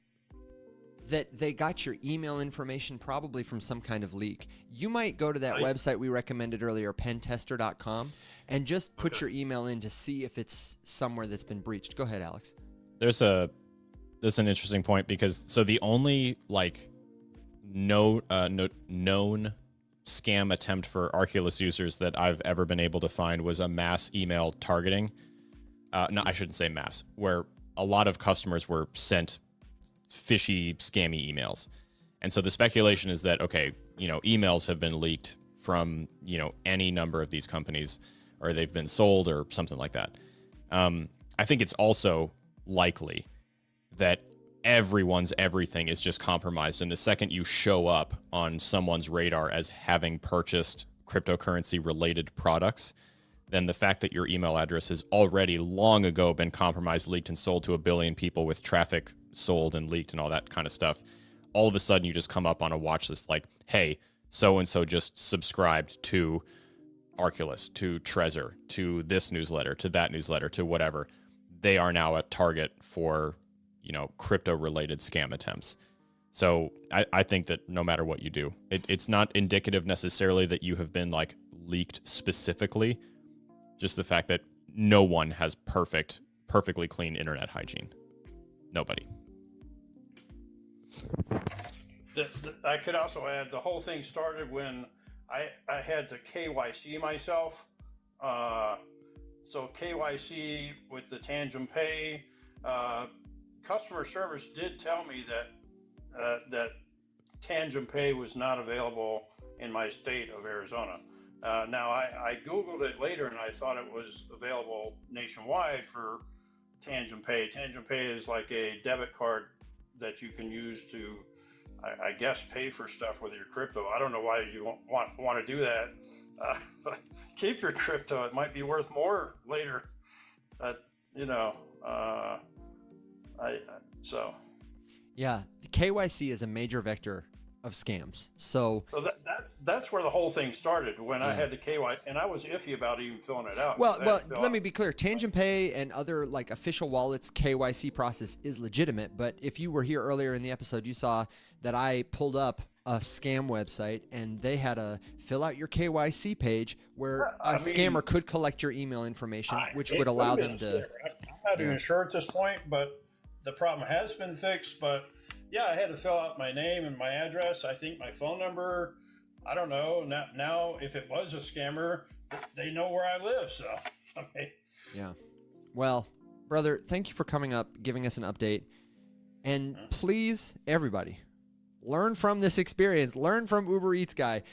that they got your email information probably from some kind of leak. You might go to that website we recommended earlier, pentester.com, and just put your email in to see if it's somewhere that's been breached. Go ahead, Alex. There's an interesting point because so the only like known scam attempt for Arculus users that I've ever been able to find was a mass email targeting. No, I shouldn't say mass, where a lot of customers were sent fishy, scammy emails. And so the speculation is that, okay, emails have been leaked from, any number of these companies, or they've been sold or something like that. I think it's also likely that everyone's everything is just compromised. And the second you show up on someone's radar as having purchased cryptocurrency related products, then the fact that your email address has already long ago been compromised, leaked, and sold to a billion people with traffic sold and leaked and all that kind of stuff, all of a sudden you just come up on a watch list like, hey, so-and-so just subscribed to Arculus, to Trezor, to this newsletter, to that newsletter, to whatever. They are now a target for, crypto-related scam attempts. So I think that no matter what you do, it's not indicative necessarily that you have been like leaked specifically, just the fact that no one has perfectly clean internet hygiene. Nobody. I could also add the whole thing started when I had to KYC myself. So KYC with the Tangem Pay, customer service did tell me that Tangem Pay was not available in my state of Arizona. Now I Googled it later and I thought it was available nationwide for Tangem Pay. Tangem Pay is like a debit card that you can use to, I guess, pay for stuff with your crypto. I don't know why you want to do that. Keep your crypto. It might be worth more later. Yeah, KYC is a major vector of scams. So that's where the whole thing started when I had the KYC, and I was iffy about even filling it out. Well, let me be clear. Tangem Pay and other like official wallets KYC process is legitimate. But if you were here earlier in the episode, you saw that I pulled up a scam website and they had a fill out your KYC page where a scammer could collect your email information, which would allow them to. I'm not even sure at this point, but the problem has been fixed. But yeah, I had to fill out my name and my address. I think my phone number. I don't know. Now, if it was a scammer, they know where I live. So, yeah. Well, brother, thank you for coming up, giving us an update. And please, everybody, learn from this experience. Learn from UberEatsGuy.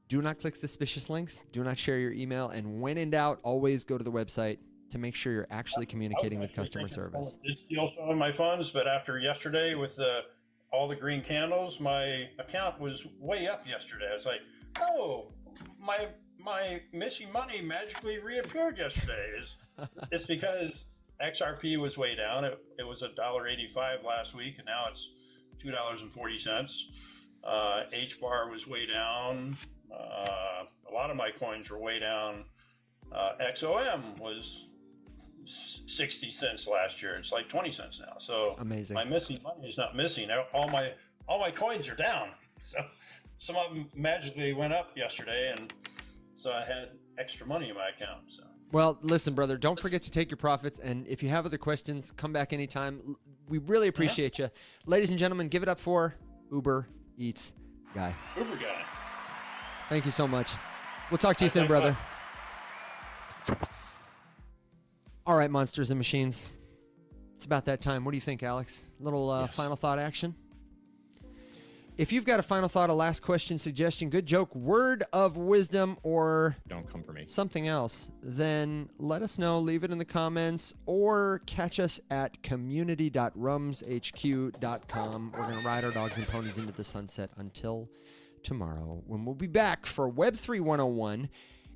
Do not click suspicious links. Do not share your email. And when in doubt, always go to the website to make sure you're actually communicating with customer service. It's steal some of my funds, but after yesterday with all the green candles, my account was way up yesterday. I was like, oh, my missing money magically reappeared yesterday. It's because XRP was way down. It was $1.85 last week, and now it's $2.40. HBAR was way down. A lot of my coins were way down. XOM was 60 cents last year. It's like 20 cents now. So amazing. My missing money is not missing. All my coins are down. So some of them magically went up yesterday, and so I had extra money in my account. So. Well, listen, brother, don't forget to take your profits. And if you have other questions, come back anytime. We really appreciate you. Ladies and gentlemen, give it up for UberEatsGuy. UberGuy. Thank you so much. We'll talk to you soon, brother. All right, monsters and machines. It's about that time. What do you think, Alex? Little final thought action? If you've got a final thought, a last question, suggestion, good joke, word of wisdom, or don't come for me, something else, then let us know. Leave it in the comments or catch us at community.rumshq.com. We're going to ride our dogs and ponies into the sunset until tomorrow, when we'll be back for Web3 101.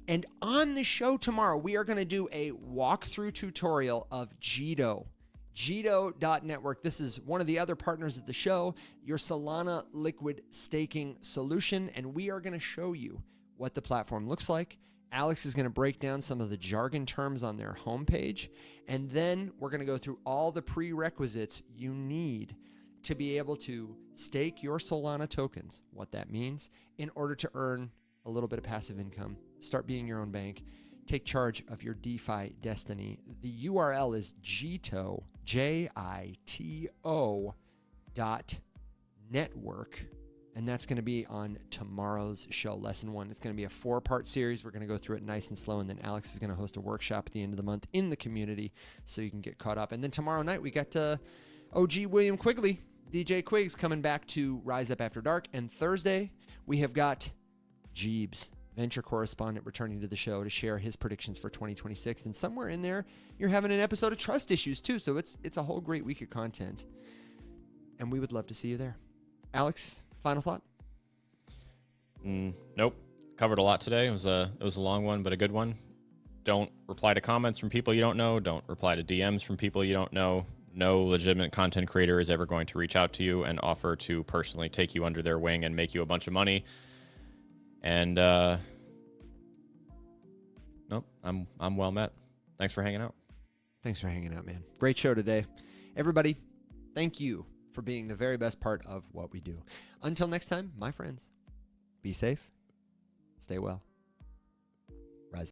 And on the show tomorrow, we are going to do a walkthrough tutorial of Jito. Jito.network. This is one of the other partners of the show, your Solana liquid staking solution. And we are going to show you what the platform looks like. Alex is going to break down some of the jargon terms on their homepage. And then we're going to go through all the prerequisites you need to be able to stake your Solana tokens, what that means, in order to earn a little bit of passive income, start being your own bank, take charge of your DeFi destiny. The URL is Jito, Jito.network. And that's going to be on tomorrow's show, lesson 1. It's going to be a 4-part series. We're going to go through it nice and slow. And then Alex is going to host a workshop at the end of the month in the community so you can get caught up. And then tomorrow night, we got OG William Quigley, DJ Quiggs, coming back to Rise Up After Dark. And Thursday, we have got Jeebs, venture correspondent, returning to the show to share his predictions for 2026. And somewhere in there, you're having an episode of Trust Issues too. So it's a whole great week of content. And we would love to see you there. Alex, final thought? Nope. Covered a lot today. It was a long one, but a good one. Don't reply to comments from people you don't know. Don't reply to DMs from people you don't know. No legitimate content creator is ever going to reach out to you and offer to personally take you under their wing and make you a bunch of money. And nope, I'm well met. Thanks for hanging out. Thanks for hanging out, man. Great show today. Everybody, thank you for being the very best part of what we do. Until next time, my friends, be safe, stay well.